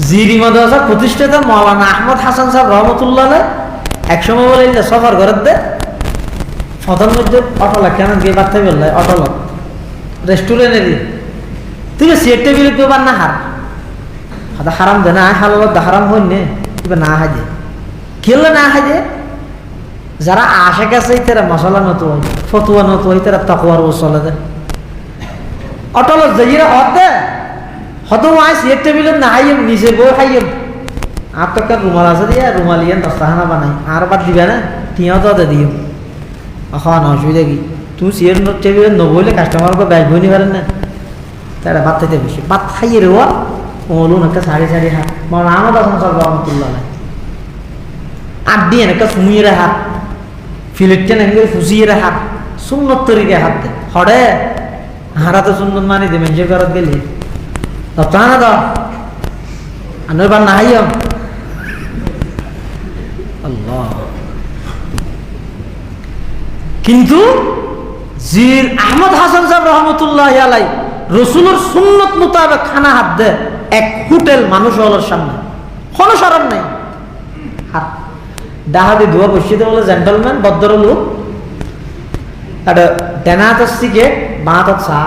জিরি মাদ্রাসার প্রতিষ্ঠাতা মৌলানা আহমদ হাসান সাহেব রহমতুল্লাহ একসময় বলে সফর করার দে প্রথম মধ্যে অটল কেন গিয়ে বাচ্চা বললে অটল রেস্টুরেন্টে দিয়ে তুই সিট টেবিল পেবার না হার হাতে হারাম দে না হালাল হারাম হই নে না হাজে খেললে না হাজে যারা আশে গেছে তারা মশলা নতো ফতুয়া নতো তারা তাকওয়ার ওসলে দে অটল যাইরা হতে হতো আই সিট টেবিল না হাইম নিচে বই খাইম আর তো একটা রুমাল আছে দিয়া রুমালিয়ান দস্তাখানা বানাই আর বাদ দিবে না টিয়াও তো দিও এখন অসুবিধা কি তুমি সিট টেবিল নবইলে কাস্টমারকে ব্যাগ বই নি পারেন না তারা ভাত খাইতে বেশি ভাত খাইয়ে রে ওলুন একটা সাড়ে সাড়ে হাত আমার আহমদ হাসান সাহেব রহমতুল্লাহ আর দিয়ে একটা সুমিয়ে হাত ফিলেটটা নাকি ফুসিয়ে হাত সুন্নত তরিকে হাত দে হরে হারা তো সুন্দর মানি দে মেঞ্জে করত গেলি তা না দাও আনোর বার না হাইও আল্লাহ কিন্তু জির আহমদ হাসান সাহেব রহমতুল্লাহ আলাই রসুলের সুন্নত মোতাবেক খানা হাত দে এক হোটেল মানুষ হলোর সামনে কোনো সরম নেই হাত ডাহাদি ধোয়া বসিয়ে বলে জেন্টলম্যান ভদ্র লোক আর ডেনা হাতের সিগারেট বাঁ হাতের চা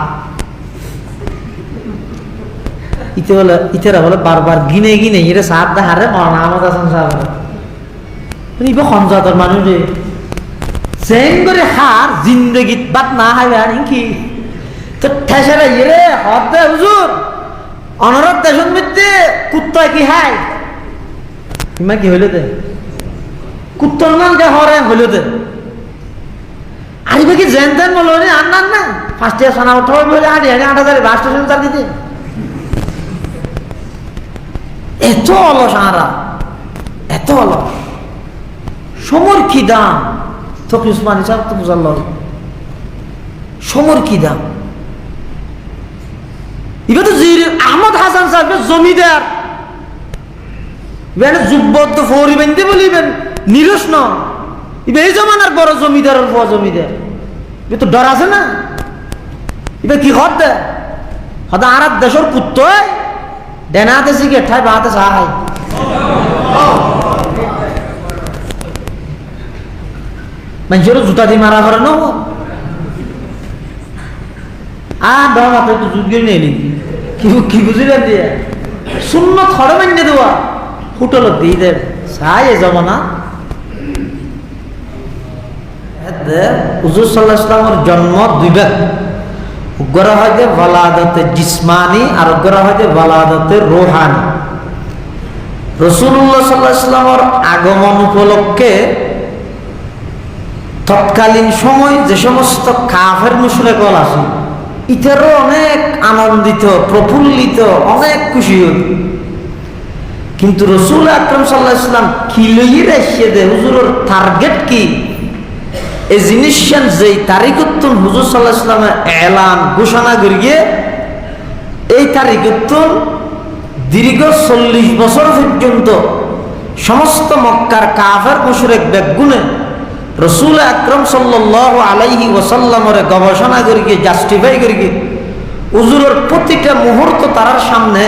ইতে বলে ইতেরা বলে বারবার গিনে গিনে এর সাত দা হারে মৌলানা আহমদ হাসান সাহেব ইবে খঞ্জাতর মানুষ রে সেন করে হার জিন্দগিত বাত না হাইবে আর কি তো ঠেসেরা ইরে হদ দে হুজুর অনরত দেশন মধ্যে কুত্তা কি হাই ইমা কি হইল দে কুত্তর নাম যে হরে হইল দে আইবে কি জেন দেন বলো রে আন্নান না ফার্স্ট ইয়ার সোনা উঠাও বলে হাঁটি হাঁটি 8,000 বাস স্টেশন চাল দিতে এত অলস আরা এত অলস সমর কি দাম তকি উসমানী সাহেব তো বুঝাল্লাহ সমর কি দাম এবার তো আহমদ হাসান সাহেব জমিদার যুগবদ্ধ ফৌরি বেঁধে বলিবেন নিরস ন এবার এই জমানার বড় জমিদার জমিদার এ তো ডর আছে না এবার কি হত দে হয়তো আর দেশের পুত্র ডেনাতে সিগারেট খাই বাহাতে চা খাই মানুষের জুতা দিয়ে মারা করে ন আর বাবা তো যুগে নেই কি বুঝিলেন দিয়ে শূন্য থরে মান্য দেওয়া হোটেল দিয়ে দেন চাই এ জমানা হুজুর সাল্লাল্লাহু আলাইহি ওয়াসাল্লামের জন্ম দুই ভাগ উগ্র হইতে ওয়ালাদাতে জিসমানি আর উগ্র হইতে ওয়ালাদাতে রূহানি রাসূলুল্লাহ সাল্লাল্লাহু আলাইহি ওয়াসাল্লামের আগমন উপলক্ষে তৎকালীন সময় যে সমস্ত কাফের মুশরিকরা আছে ইতারও অনেক আনন্দিত প্রফুল্লিত অনেক খুশি হইত কিন্তু রাসূল আকরাম সাল্লাল্লাহু আলাইহি ওয়াসাল্লাম কি লইয়ে এসে দে হুজুরের টার্গেট কি এই জিনিসের যেই তারিখত্তন হুজুর সাল্লাল্লাহু আলাইহি ওয়াসাল্লামের এলান ঘোষণা করিয়ে এই তারিখত্তন দীর্ঘ 40 বছর পর্যন্ত সমস্ত মক্কার কাফের মুশরিক বেগুনে রাসূল আকরাম সাল্লাল্লাহু আলাইহি ওয়াসাল্লামের গবেষণা করিয়ে জাস্টিফাই করিয়ে হুজুরের প্রতিটা মুহূর্ত তার সামনে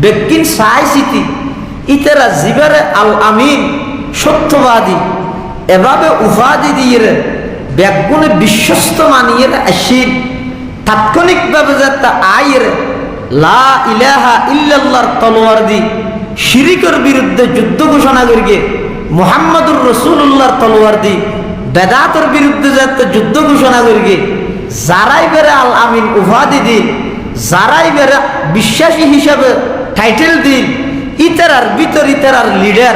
বেকিন সাইসিতি ইতারা জিবারে আল আমিন সত্যবাদী এভাবে উপাধি দিয়ে ব্যাগুনে বিশ্বস্ত মানিয়ে আসি তাৎক্ষণিকভাবে যাতে আয়ের লা ইলাহা ইল্লাল্লাহর তলোয়ার দি শিরিকের বিরুদ্ধে যুদ্ধ ঘোষণা করিয়ে মুহাম্মাদুর রাসূলুল্লাহর তলোয়ার দি বেদাতের বিরুদ্ধে যাতে যুদ্ধ ঘোষণা করিয়ে যারাই বেড়ে আল আমিন উপাধি দি যারাই বেড়ে বিশ্বাসী হিসাবে টাইটেল দি ইতারার ভিতর ইতারার লিডার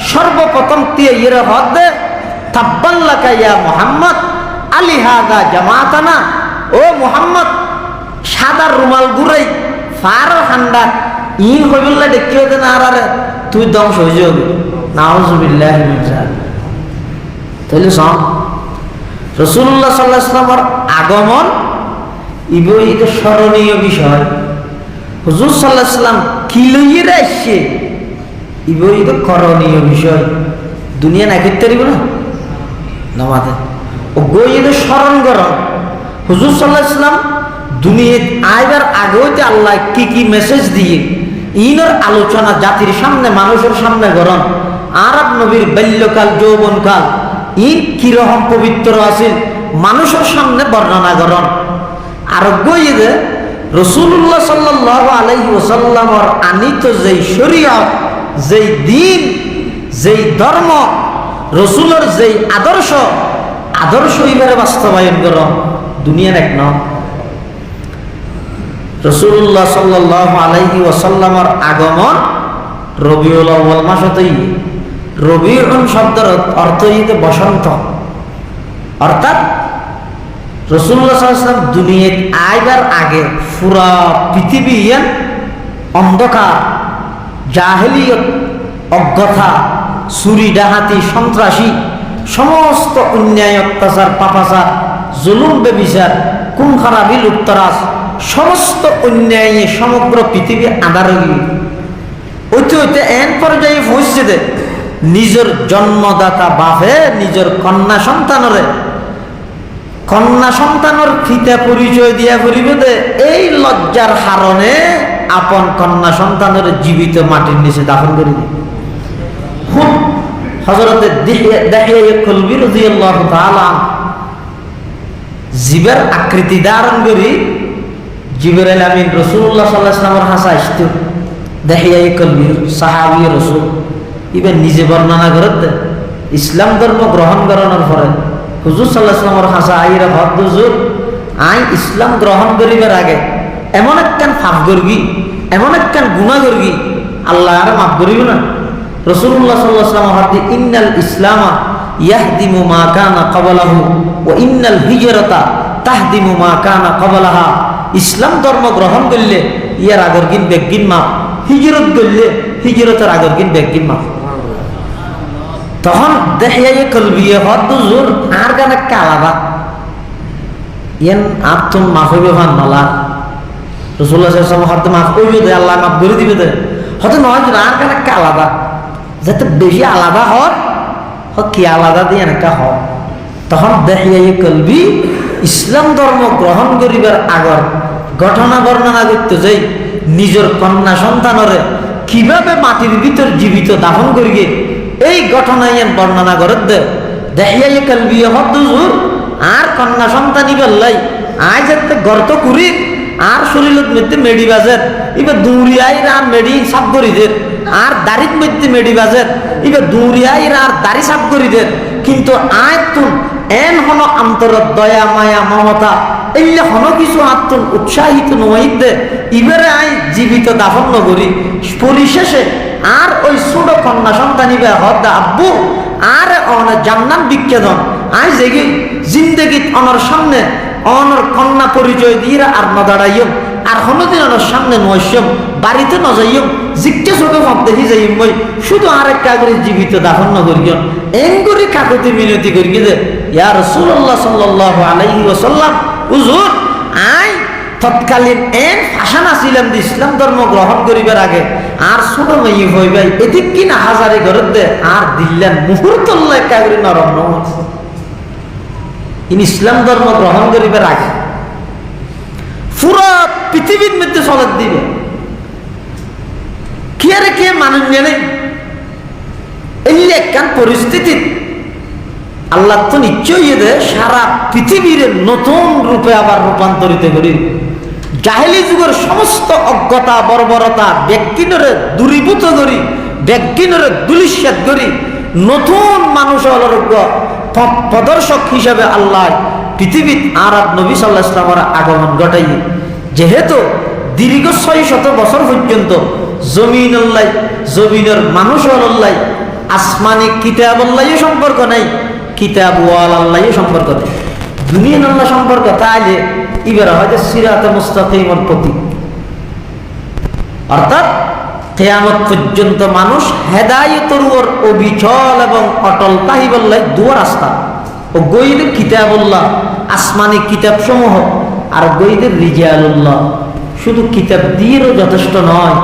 সর্বপ্রথম দিয়ে ইরে হদে তাব্বাল্লাকা ইয়া মুহাম্মদ আলী হাদা জামাতানা ও মুহাম্মদ সাদা রুমাল গুরাই ফার হান্ডা ইন হইবল্লা দেখিও দেন আর তুই ধ্বংস হয়ে যাবি নাউজুবিল্লাহি মিন যালিক তাহলে সব রাসূলুল্লাহ সাল্লাল্লাহু আলাইহি ওয়াসাল্লামের আগমন ইবই এটা স্মরণীয় বিষয় হুজুর সাল্লাল্লাহু আলাইহি ওয়াসাল্লাম কি লইয়ে আসছে ইবই এটা করণীয় বিষয় দুনিয়া না করতে পারিব না নামাজে ও গইয়ে স্মরণ করো হুজুর সাল্লাল্লাহু আলাইহি ওয়াসাল্লাম দুনিয়ায় আইবার আগে হইতে আল্লাহ কি কি মেসেজ দিয়ে ইনর আলোচনা জাতির সামনে মানুষের সামনে গরম আরব নবীর বাল্যকাল যৌবনকাল ইন কিরকম পবিত্র আছিল মানুষের সামনে বর্ণনা গরম আর গইয়ে রাসূলুল্লাহ সাল্লাল্লাহু আলাইহি ওয়াসাল্লামর আনিত যেই শরীয়ত যেই দ্বীন যেই ধর্ম রাসূলের যেই আদর্শ ইবারে বাস্তবায়ন গরম দুনিয়ার এক ন রাসূলুল্লাহ সাল্লাল্লাহু আলাইহি ওয়াসাল্লামর আগমন রবিউল আউয়াল মাসেই রবিউন শব্দের অর্থ হইতে বসন্ত অর্থাৎ রাসূলুল্লাহ সাল্লাল্লাহু আলাইহি ওয়াসাল্লাম দুনিয়ায় আইবার আগে পুরা পৃথিবী অন্ধকার জাহেলিয়ত অজ্ঞতা চুরি ডাহাতি সন্ত্রাসী সমস্ত অন্যায় অত্যাচার পাপাচার জুলুম বেবিচার খুন খারাপি লুপ্তরাজ সমস্ত অন্যায় সমগ্র পৃথিবী আধার হইতে হইতে এন পর্যায়ে পৌঁছে দে নিজের জন্মদাতা বাপে নিজের কন্যা সন্তানের ফিতা পরিচয় দিয়া করিবে দে এই লজ্জার কারণে আপন কন্যা সন্তানের জীবিত মাটির নিচে দাফন করি হযরতে দাহিয়া কলবি রাদিয়াল্লাহু তাআলা জীবের আকৃতি ধারণ করি জিবরাইল আমিন রাসূলুল্লাহ সাল্লাল্লাহু আলাইহি ওয়াসাল্লামের কাছে আসতো দাহিয়া কলবি সাহাবী রাসূল ইবেন নিজে বর্ণনা করতে ইসলাম ধর্ম গ্রহণ করানোর পরে হুজুর সাল্লাল্লাহু আলাইহি ওয়াসাল্লামের কাছে আইরা ভাব হুজুর আই ইসলাম গ্রহণ করিবার আগে এমন একখান পাপ করবি এমন একখান গুনাহ করবি আল্লাহ আর মাফ করিব না রাসূলুল্লাহ সাল্লাল্লাহু আলাইহি ওয়াসাল্লাম হাদি ইন্নাল ইসলামা ইয়াহদিমু মা কানা ক্বাবলাহু ওয়া ইন্নাল হিজরাতা তাহদিমু মা কানা ক্বাবলাহা ইসলাম ধর্ম গ্রহণ করলে ইয়ার আগের দিন বেগিন মাফ হিজরত করলে হিজরতের আগের দিন বেগিন মাফ তখন দেখিয়া কলবিয়ে হদ হুজুর আর গানে কালাবা ইয়ান আত্ম মাফ হইবে ভান মালা রাসূলুল্লাহ সাল্লাল্লাহু আলাইহি ওয়াসাল্লাম হাতে মাফ কইবে দে আল্লাহ মাফ করে দিবে দে হতে নয় আর গানে কালাবা যাতে বেশি আলাদা হর কি আলাদা দিয়ে একটা হয় তখন দেখিয়া কলবি ইসলাম ধর্ম গ্রহণ করিবার আগর ঘটনা বর্ণনা করতে যাই নিজের কন্যা সন্তানরে কিভাবে মাটির ভিতর জীবিত দাফন করিয়ে এই ঘটনায় বর্ণনা করে দেখিয়া কলবি হুজুর আর কন্যা সন্তান ইবাল্লাই আজ একটা গর্ত করি আর শরীরের মধ্যে মেডি বাজের এবার দৌড়িয়াই আর মেডি সাফ করি দের আর দাড়ির মধ্যে মেডি বাজের এবার দৌড়িয়াই আর দাড়ি সাফ করি দের কিন্তু আয় তুন এন হন অন্তর দয়া মায়া মমতা এইলে হন কিছু আত্মন উৎসাহিত নহিত দে ইবারে আয় জীবিত দাফন করি পরিশেষে আর ওই ছোট কন্যা সন্তান ইবে হদ আব্বু আর জান্নাত বিজ্ঞান আয় জেগে জিন্দগিত অনর সামনে অনর কন্যা পরিচয় দিয়ে আর ন দাঁড়াইম আর কোনোদিন অনর সামনে নয়সম বাড়িতে ন যাইম জিজ্ঞে চোখে ভাব দেখি যাইম মই শুধু আরেকটা করে জীবিত দাফন করিও এঙ্গুরি কাকুতি মিনতি করি দে ইয়া রাসূলুল্লাহ সাল্লাল্লাহু আলাইহি ওয়াসাল্লাম হুজুর আই তৎকালীন এন ফাঁসান আসিলাম যে ইসলাম ধর্ম গ্রহণ করিবার আগে আর ছোট মেয়ে হইবাই এদিক কিনা হাজারে ঘরের দে আর দিল্লেন মুহূর্তল্লা একাগ্রী নরম নমস ইসলাম ধর্ম গ্রহণ করিবার আগে পুরো পৃথিবীর মধ্যে চলত দিবে কি আর কে মানুষ নেই এই একখান পরিস্থিতি আল্লাহ তো নিশ্চয়ই দে সারা পৃথিবীর নতুন রূপে আবার রূপান্তরিত করি জাহেলি যুগের সমস্ত অজ্ঞতা বর্বরতা ব্যক্তিনরে দূরীভূত করি ব্যক্তিনরে দুলিশ্বাদ করি নতুন মানুষ অলরোগ্য প্রদর্শক হিসাবে আল্লাহ পৃথিবীর আরব নবী সাল্লাল্লাহু আলাইহি ওয়াসাল্লামের আগমন ঘটাই যেহেতু দীর্ঘ 600 বছর পর্যন্ত জমিনের মানুষ আল্লাহ আসমানি কিতাব আল্লাহ সম্পর্ক নাই কিতাব ওয়াল আল্লাহ সম্পর্ক নাই দুনিয়ার আল্লাহ সম্পর্ক তাইলে ইবারা হয়তো সিরাতে মুস্তাকিমের প্রতীক অর্থাৎ কিয়ামত পর্যন্ত মানুষ হেদায়েতের উপর অবিচল এবং অটল তাহিবল্লাহ দুয়া রাস্তা ও গইদের কিতাবুল্লাহ আসমানি কিতাব সমূহ আর গইদের রিজালুল্লাহ শুধু কিতাব দিয়েও যথেষ্ট নয়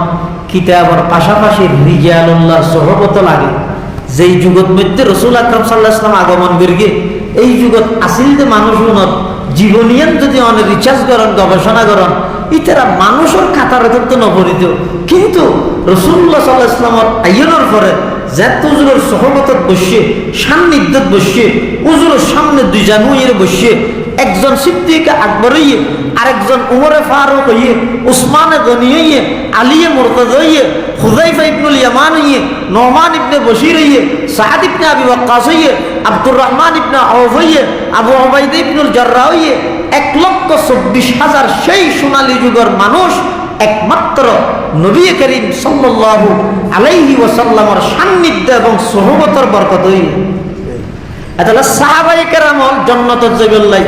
কিতাবের পাশাপাশি রিজালুল্লাহ সহবত লাগে যেই যুগত মধ্যে রাসূল আকরাম সাল্লাল্লাহু আলাইহি ওয়াসাল্লাম আগমন করিয়ে এই যুগত আসিল যে মানুষ জীবনিয়ান যদি অনেক রিসার্চ করেন গবেষণা করেন ইতারা মানুষের খাতারে তো নপরিত, কিন্তু রাসূলুল্লাহ সাল্লাল্লাহু আলাইহি ওয়াসাল্লামের আইনের পরে যেত হুজুরের সহবতত বসে সান্নিধ্যত বসে হুজুরের সামনে দুইজন হইয়ে বসে, একজন সিদ্দিক আকবর হইয়ে, আরেকজন উমরে ফারুক হইয়ে, উসমানে গনি হইয়ে, আলিয়ে মুরতাজা হইয়ে, হুযায়ফা ইবনুল ইয়ামান হইয়ে, নোমান ইবনে বশির হইয়ে, সাদ ইবনে আবি ওয়াক্কাস হইয়ে, আব্দুর রহমান ইবনে আউফ হইয়ে, আবু উবাইদা ইবনুল জাররাহ হইয়ে 1,24,000 সেই সোনালী যুগের মানুষ একমাত্র নবী করিম সাল্লাল্লাহু আলাইহি ওয়াসাল্লামের সান্নিধ্য এবং সোহবতের বরকত হইল। তাহলে সাহাবায়ে কেরামল জান্নাতুল জাবিল্লাহ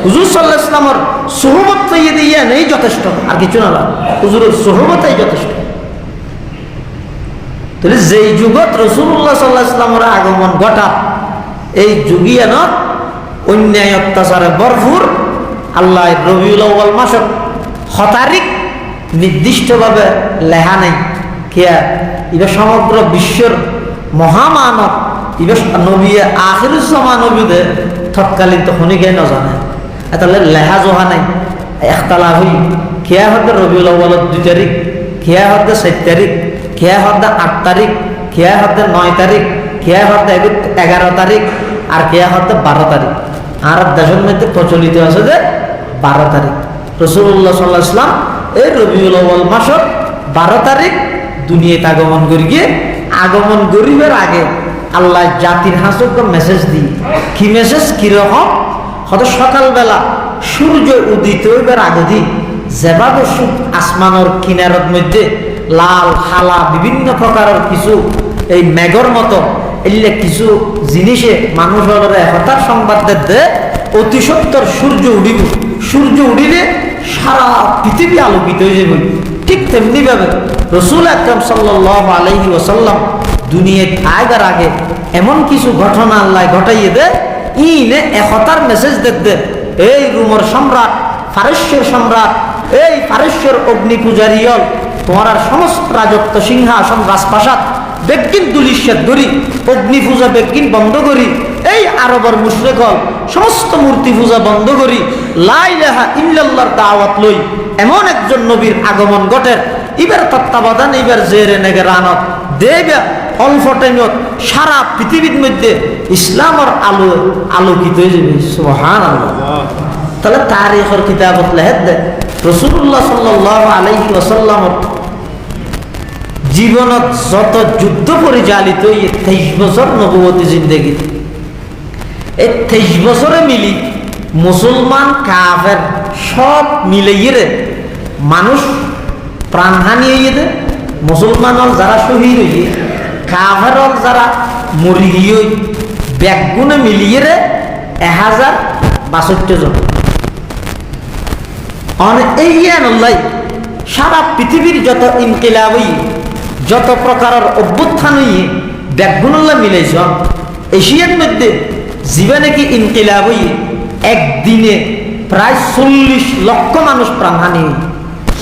হুজুর সাল্লাল্লাহু আলাইহি ওয়াসাল্লামের সোহবত পেয়ে দিয়ে নেই যথেষ্ট, আর কিছু না, হুজুরের সোহবতই যথেষ্ট। তাহলে যেই যুগত রাসূলুল্লাহ সাল্লাল্লাহু আলাইহি ওয়াসাল্লামের আগমন ঘটা, এই যুগিয়ান অন্যায় অত্যাচারে ভরপুর। আল্লাহ রবিউল আউয়াল মাসত তারিখ নির্দিষ্টভাবে লেখা নাই, কিয়া এটা সমগ্র বিশ্বের মহামানব, এটা নবী আখিরুজ্জামান নবীদের তৎকালীন তো শুনি গে নজানে, তাহলে লেখা জহা নাই, একতলা হই কিয়া হতে রবিউল আউয়ালত 2 তারিখ, কিয়া হতে 7 তারিখ, কিয়া হতে 8 তারিখ, কিয়া হতে 9 তারিখ, কিয়া হতে 11 তারিখ, আর কিয়া হতে 12 তারিখ। আর দেশের মধ্যে প্রচলিত আছে যে 12 তারিখ। রাসূলুল্লাহ সাল্লাল্লাহু আলাইহি ওয়াসাল্লাম এই রবিউল আউয়াল মাসের 12 তারিখ দুনিয়াতে আগমন করি গিয়ে, আগমন করিবার আগে আল্লাহ জাতির হাসকে মেসেজ দিই। কি মেসেজ, কিরকম? হয়তো সকালবেলা সূর্য উদিত হইবার আগে দিই যেভাবে আসমানের কিনারের মধ্যে লাল খালা বিভিন্ন প্রকারের কিছু এই মেঘর মতো এলে কিছু জিনিসে মানুষের একতার সংবাদ দে অতি সত্তর সূর্য উঠিব, সূর্য উঠিলে সারা পৃথিবী আলোকিত হয়ে যাবে। ঠিক তেমনি ভাবে রাসূল আকরাম সাল্লাল্লাহু আলাইহি ওয়াসাল্লাম দুনিয়ায় আইবার আগে এমন কিছু ঘটনা আল্লাহ ঘটাইয়ে দে, ইনে একতার মেসেজ দে। এই রোমের সম্রাট, ফারস্যের সম্রাট, এই ফারস্যের অগ্নি পূজারিয়ল তোমার সমস্ত রাজত্ব সিংহাসন রাজপ্রাসাদ বেগিন দুলিশের ধরি, অগ্নি পূজা বেগিন বন্ধ করি, এই আরবের মুশরিকল সমস্ত মূর্তি পূজা বন্ধ করি, লা ইলাহা ইল্লাল্লাহর দাওয়াত লই এমন একজন নবীর আগমন ঘটে। এবার তত্ত্বাবধান এবার জেরে নেগেরানত দেবে অল্প টাইমত সারা পৃথিবীর মধ্যে ইসলামের আলো আলোকিত হয়ে যাবে। সুবহানাল্লাহ। তাহলে তারিখের কিতাবত লেখে দে রাসূলুল্লাহ সাল্লাল্লাহু আলাইহি ওয়াসাল্লামের জীবনত যত যুদ্ধ পরিচালিত 23 বছর নবুয়তী জিন্দেগি, এই 23 বছরে মিলি মুসলমান কাফের সব মিলিয়ে মানুষ প্রাণহানি হইয়ে দে। মুসলমান যারা শহীদ হইয়ে, কাফের যারা মরি গিয়ে ব্যাগুনে মিলিয়ে 1062 জন। এই জ্ঞানল্লাই সারা পৃথিবীর যত ইনকিলাব হইয়ে, যত প্রকারের অভ্যুত্থান হইয়ে ব্যাগুনল্লা মিলাইছ, এশিয়ার মধ্যে জীবনে কি ইনকিলাব হইয়ে একদিনে প্রায় 40 লক্ষ মানুষ প্রাণহানি,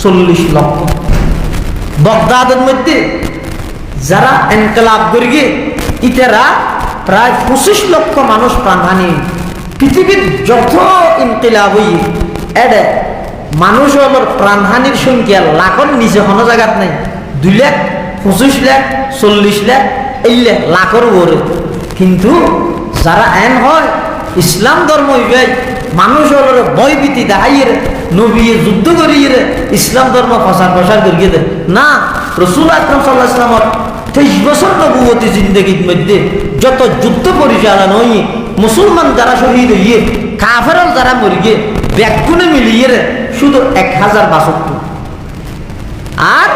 40 লক্ষ। বাগদাদের মধ্যে যারা ইনকিলাব করিয়ে ইতারা প্রায় 25 লক্ষ মানুষ প্রাণহানি। পৃথিবীর যত ইনকিলাব হইয়ে এডে মানুষ হলোর প্রাণহানির সংখ্যা লাখের নিচে কোনো জায়গাত নাই। 2 লাখ, 25 লাখ, 40 লাখ, এই লাখের উপরে। কিন্তু যারা এন হয় ইসলাম ধর্ম মানুষ হলোর ভয়ভীতি দেখাইয়ে নবী যুদ্ধ করিয়ে ইসলাম ধর্ম প্রসার করিয়ে দেয় না। রাসূল আকরাম সাল্লাল্লাহু আলাইহি ওয়াসাল্লামের 23 বছর নবুয়তী জিন্দেগির মধ্যে যত যুদ্ধ পরিচালনা হইয়ে মুসলমান যারা শহীদ হইয়ে, কাফের যারা মরিয়ে ব্যাগুনে মিলিয়ে শুধু 1062। আর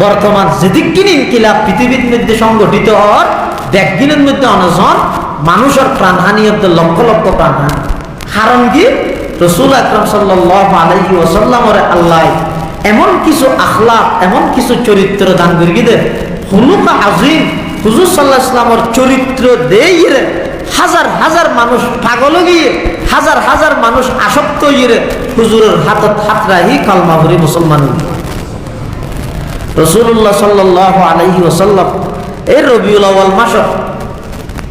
বর্তমান যেদিকিন ইনকিলাব পৃথিবীর মধ্যে সংগঠিত হওয়ার ব্যাগিনের মধ্যে অনজন মানুষের প্রাণহানি হতে লক্ষ লক্ষ প্রাণহানি। কারণ কি? রাসূল আকরাম সাল্লাল্লাহু আলাইহি ওয়াসাল্লামের আল্লাহ এমন কিছু আখলাক, এমন কিছু চরিত্র দান করিয়ে দে, হুলুক আজিম হুজুর সাল্লাল্লাহু আলাইহি ওয়াসাল্লামের চরিত্র দেইয়ে হাজার হাজার মানুষ পাগল গিয়ে, হাজার হাজার মানুষ আসক্ত হইয়ে হুজুরের হাতত হাত রাখি কালমা ভরি মুসলমান। রাসূলুল্লাহ সাল্লাল্লাহু আলাইহি ওয়াসাল্লাম এই রবিউল আউয়াল মাসে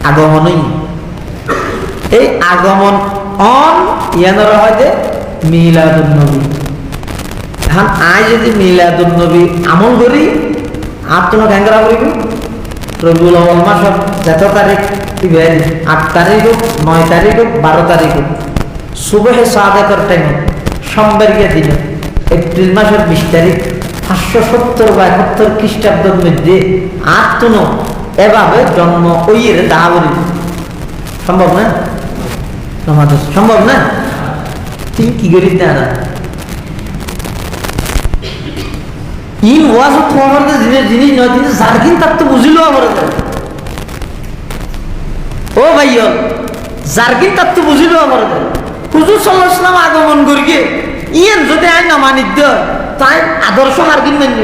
আগমনই, এই আগমন অন ইয়ানার হয়তো মিলাদুন নবী। এখন আই যদি মিলাদুন নবী আমল করি আর তোমার গ্যাংরা করিব রবিউল আউয়াল মাসের যত তারিখ 8 তারিখ হোক 9 তারিখ হোক 12 তারিখ হোক সুবহে সাদেকের টাইমে সম্বেরিয়া দিন এপ্রিল মাসের 20 তারিখ 570 বা 71 খ্রিস্টাব্দের মধ্যে আর তুনো এভাবে জন্ম ওইয়ের দাহাবরি সম্ভব না? আমাদের সম্ভব না? তুই কি করিস না ইন ওয়াজ তোমার জিনিস নয় কিন্তু জার্কিন তার তো বুঝিল আমার ও ভাইয়া জার্কিন তার তো বুঝিল আমার হুজুর সাল্লাল্লাহু আলাইহি ওয়াসাল্লাম আগমন করিয়ে ইয়েন যদি আইন না মানিদ্য তাই আদর্শ মার্কিন মান্য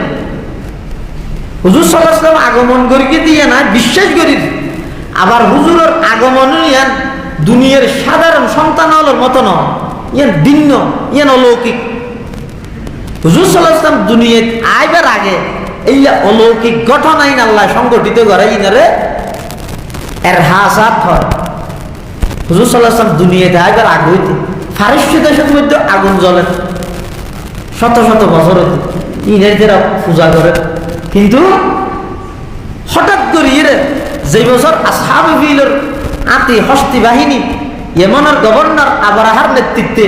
হুজুর সাল্লাল্লাহু আলাইহি ওয়াসাল্লাম আগমন করিয়ে দিয়ে না বিশ্বাস করি আবার হুজুরের আগমন ইয়ান দুনিয়ার সাধারণ সন্তান হলোর মতো নয় ইয়ান ভিন্ন ইয়ান অলৌকিক হুজুর সাল্লাল্লাহু আলাইহি ওয়াসাল্লাম দুনিয়ায় আইবার আগে এই অলৌকিক ঘটনা আল্লাহ সংগঠিত করে ইনারে এর হাসাত হয় হুজুর সাল্লাল্লাহু আলাইহি ওয়াসাল্লাম দুনিয়াতে আইবার আগে হইতে ফারস্য দেশের মধ্যে আগুন জ্বলে শত শত বছর হইতে ইনারা পূজা করে কিন্তু হঠাৎ করে যে বছর আসহাবে ফিলের আতি হস্তি বাহিনী ইয়েমেনের গভর্নর আবরাহার নেতৃত্বে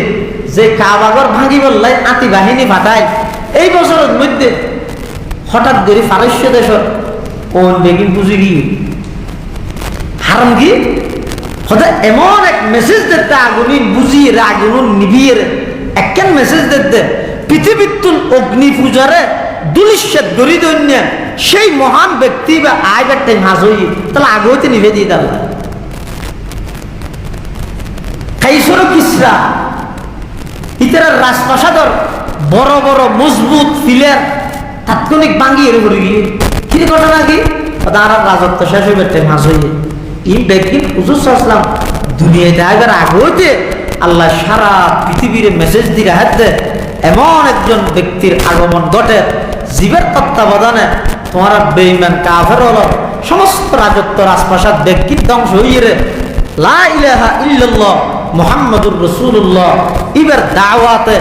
যে কাবাগর ভাঙি বললাই আতি বাহিনী ফাটায় এই বছরের মধ্যে হঠাৎ করে ফারস্য দেশের কোন বেগিন পুঁজি গিয়ে হারাম কি হতে এমন এক মেসেজ দিতে আগুনিন বুঝিয়ে আগুন নিভিয়ে একখান মেসেজ দিতে পৃথিবীর অগ্নি পূজারে দুলিশ্বেদ গরি দৈন্য সেই মহান ব্যক্তি বা আয় একটা হাজ হই তাহলে আগে হইতে নিভে দিয়ে দিল কাইসর কিসরা ইতার রাজপ্রাসাদর বড় বড় মজবুত ফিলের তাৎক্ষণিক ভাঙিয়ে পড়ে গিয়ে কি ঘটনা কি তার রাজত্ব শেষ হইবে মাঝ হইয়ে এই ব্যক্তি হুজুর সাল্লাল্লাহু আলাইহি ওয়াসাল্লাম দুনিয়াতে আইবার আগে হইতে আল্লাহ সারা পৃথিবীর মেসেজ দিয়ে হাতে এমন একজন ব্যক্তির আগমন ঘটে জীবের তত্ত্বাবধানে তোমার বেঈমান কাফের হলো সমস্ত রাজত্ব রাজপ্রাসাদ ব্যক্তির ধ্বংস হইয়ে লা ইলাহা ইল্লাল্লাহ মুহাম্মাদুর রাসূলুল্লাহ ইবার দাওয়াতে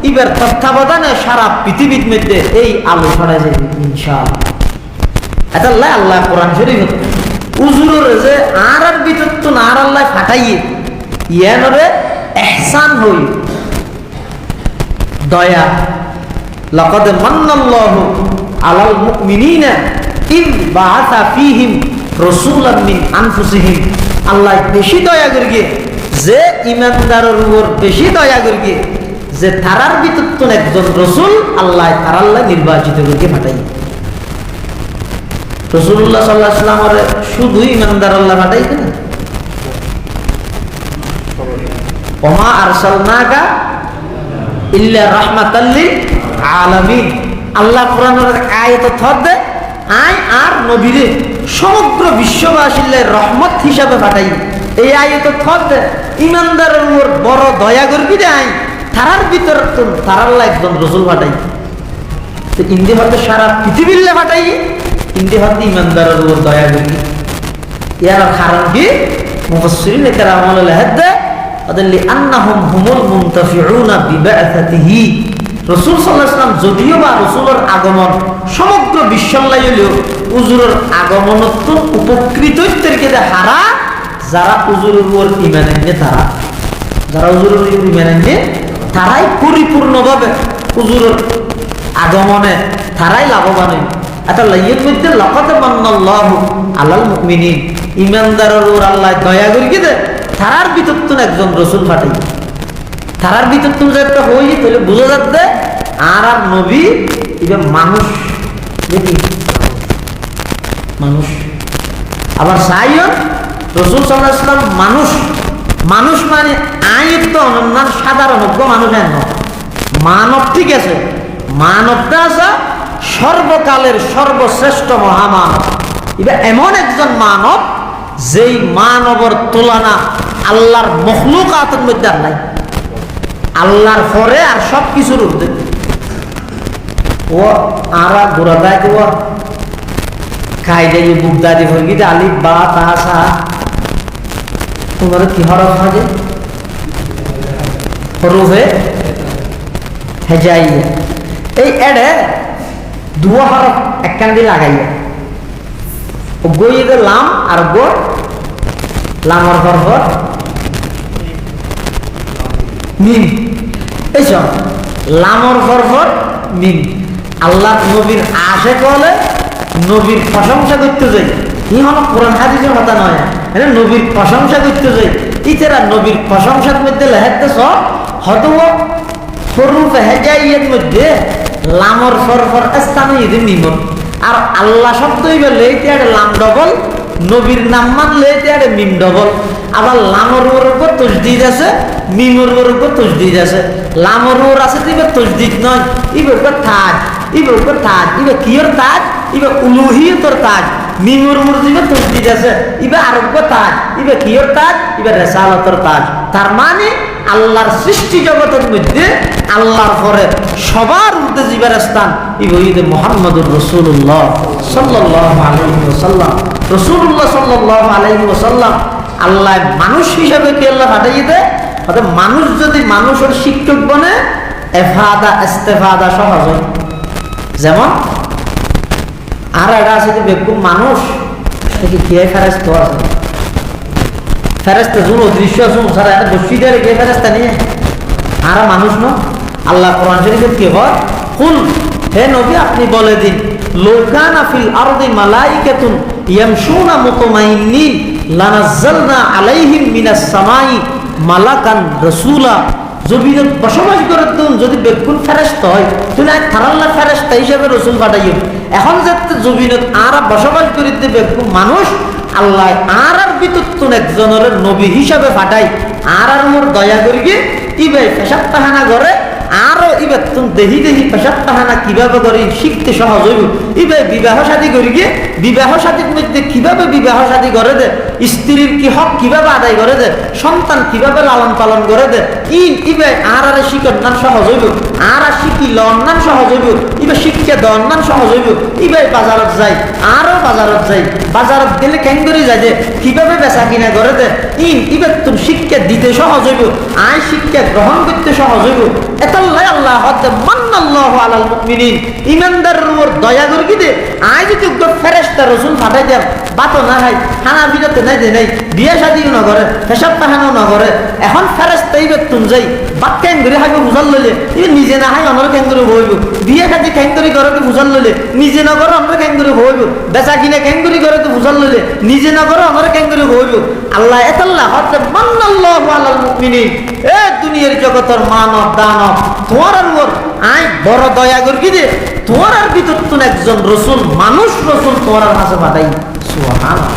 ইবার তত্ত্বাবধানে সারা পৃথিবীর মধ্যে এই আলো ছড়ায় যাবে ইনশাআল্লাহ এটা আল্লাহ কোরআন শরীফ উজুরের যে আর ভিতর তো আর আল্লাহ ফাটাইয়ে ইয়ানরে ইহসান হই দয়া লাকাদ মান্নাল্লাহু আলাল মুমিনিনা ইয বাআসা ফীহিম রাসূলাম মিন আনফুসিহিম আল্লাহ বেশি দয়া করিয়ে যে ইমানদারের উপর বেশি দয়া করিয়ে যে তারার ভিতর তো একজন রাসূল আল্লাহ তারাল্লাহ নির্বাচিত করিয়ে পাঠাই রাসূলুল্লাহ সাল্লাল্লাহু আলাইহি ওয়াসাল্লামের শুধু ইমানদার আল্লাহ পাঠাইতে না ওমা আরসালনাকা ইল্লা রাহমাতাল লিল আলামিন আল্লাহ কোরআনের আয়াত থদে আই আর নবীরে সমগ্র বিশ্ববাসীর রহমত হিসাবে পাঠাই এই আয়াত থদে ইমানদারের উপর বড় দয়া করবি রে আই তারার ভিতর তো তারাল্লাহ একজন রাসূল পাঠাই তো ইন্দি হতে সারা পৃথিবীর পাঠাই ইন্দি হতে ইমানদারের উপর দয়া করবি ইয়ার কারণ কি মুফাসসিরিন কেরাম আলাইহিম আদাল্লি আন্নাহুম হুমুল মুনতাফিউনা বিবাআসাতিহি রাসূল সাল্লাল্লাহু আলাইহি ওয়াসাল্লাম যদিও বা রাসূলের আগমন সমগ্র বিশ্বলাই হলেও হুজুরের আগমনত উপকৃতদেরকে যে হারা যারা হুজুরের উপর ঈমান আনে তারা যারা হুজুরের উপর ঈমান আনে তারাই পরিপূর্ণভাবে হুজুরের আগমনে তারাই লাভবান হয় এটা লাইয়ের মধ্যে লাকাদ মান্নাল্লাহু আলাল মুমিনিন ঈমানদারের উপর আল্লাহ দয়া করিয়ে দে তারার ভিতর তো একজন রাসূল পাঠাই তারার ভিতর তুমি একটা হই তাহলে বোঝা যাচ্ছে আর আর নবী এটা মানুষ দেখি মানুষ আবার সাইয়দ রাসূল সাল্লাল্লাহু আলাইহি ওয়াসাল্লাম মানুষ মানুষ মানে আইন তো অনন্য সাধারণ মানুষ নয় মানব ঠিক আছে মানবটা আছে সর্বকালের সর্বশ্রেষ্ঠ মহামানব এটা এমন একজন মানব যেই মানবর তুলনা আল্লাহর মখলুকাতের মধ্যে আর নাই আল্লাহর পরে আর সব কিছুর ঊর্ধ্বে ও আর গোড়া দেয় ও কায়দা বুক দাদি ভর্গিতে আলিফ বা তা সা তোমার কি হরফ থাকে হরফে হেজাইয়া এই এডে দুয়া হরফ একখান দিয়ে লাগাইয়া গইয়ে লাম আর গো লামর হরফ মিম এইসব লামর হরফ মিম। আল্লাহ নবীর আশে কলে নবীর প্রশংসা করতে যাই ই হলো কোরআন হাদিসের কথা নয়, নবীর প্রশংসা করতে যাই ইতেরা নবীর প্রশংসার মধ্যে লেখাতেছ হয়তো হরুফ হেজাইয়ের মধ্যে লামর ফরফর স্থানে ইদি মিমর আর আল্লাহ শব্দই বলে এটা লাম ডবল, নবীর নাম মানলে এটা মিম ডবল। আবার লামর উপর তসদিদ আছে, মিমর উপর তসদিদ আছে। লামর আছে দিবে তসদিদ নয়, ইবে উপর তাজ, ইবে উপর তাজ, ইবে কিয়র তাজ, ইবে উলুহিয়তর তাজ। মিমর দিবে তসদিদ আছে, ইবে আরোগ্য তাজ, ইবে কিয়র তাজ, ইবে রেসালতর তাজ। তার মানে আল্লাহর সৃষ্টি জগতের মধ্যে আল্লাহর পরে সবার উর্ধে জীবের স্থান ইবে মুহাম্মদুর রাসূলুল্লাহ সাল্লাল্লাহু আলাইহি ওয়াসাল্লাম। রাসূলুল্লাহ সাল্লাল্লাহু আলাইহি ওয়াসাল্লাম আল্লাহ মানুষ হিসাবে কি আল্লাহ পাঠিয়ে দেয়, অর্থাৎ মানুষ যদি মানুষের শিক্ষক বনে এফাদা ইস্তেফাদা সহজ হয়। যেমন আর এটা আছে যে বেকুব মানুষ কি ফেরেশতা আছে, ফেরেশতা জুল দৃশ্য আছে সারা এটা বসি দেয় কে ফেরেশতা নিয়ে আর মানুষ ন। আল্লাহ কোরআন শরীফে কি হয়, কুল হে নবী আপনি বলে দিন লাউকানা ফিল আরদি মালাইকাতুন ইয়ামশুনা মুতমাইন্নিন লানাজ্জালনা আলাইহিম মিনাস সামাই মালাকান রাসূলা। জমিনত বসবাস করে তুন যদি বেকুন ফেরেশতা হয় তুমি থারাল্লা ফেরেশতা হিসেবে রাসূল পাঠাইও। এখন যাতে জমিনত আর বসবাস করিতে বেকুন মানুষ আল্লাহ আর বিতুন একজনের নবী হিসাবে পাঠাই আর মোর দয়া করি গিয়ে ইবে পেশাব তাহানা করে আরো ইবে তুমি দেহি দেহি পেশাব তাহানা কিভাবে করে শিখতে সহজ হইব। ইবে বিবাহ শাদী করি গিয়ে বিবাহ শাদীর মধ্যে কিভাবে বিবাহ শাদী করে দে, স্ত্রীর কি হক কিভাবে আদায় করে দে, সন্তান কিভাবে লালন পালন করে দে, ইবে আর শিখর নান সহজ হইব, আর শিখি লন্নান সহজ হইব, ইবে শিক্ষা দন্নান সহজ হইব। ইবে বাজারত যাই আরো বাজারত যাই, বাজারত গেলে কেঙ্গরি যায় যে কিভাবে বেচা কিনা করে দে, ইবে তুমি শিক্ষা দিতে সহজ হইব, আয় শিক্ষা গ্রহণ করতে সহজ হইব। এতাল্লাই আল্লাহ হতে মান্নাল্লাহু আলাল মুমিনিন ইমানদারের উপর দয়া করে কি দে আয় যদি ফেরেশতা রাসূল পাঠাই দেন বাতো না হয় খানা বিরতে নাই দে নাই বিয়ে শাদিও না করে পেশাব পাহানাও না করে। এখন ফেরেশতা ইবে তুম যাই বাক কেঙ্গরি হাইব বুঝাল লইলে ইবে নিজে না হয় অনর কেঙ্গরি হইব, বিয়ে শাদি কেঙ্গরি করে তো বুঝাল লইলে নিজে না করে অনর কেঙ্গরি হইব, বেচা কিনা কেঙ্গরি করে তো বুঝাল লইলে নিজে না করে অনর কেঙ্গরি হইব। আল্লাহ এতাল্লাহ হতে মান্নাল্লাহু আলাল মুমিনিন এ দুনিয়ার জগতের মানব দানব তোমার উপর আই বড় দয়া করি দে তোমার আর ভিতর তুন একজন রসুল মানুষ রসুল তোমার কাছে পাঠাই। সুবহানাল্লাহ।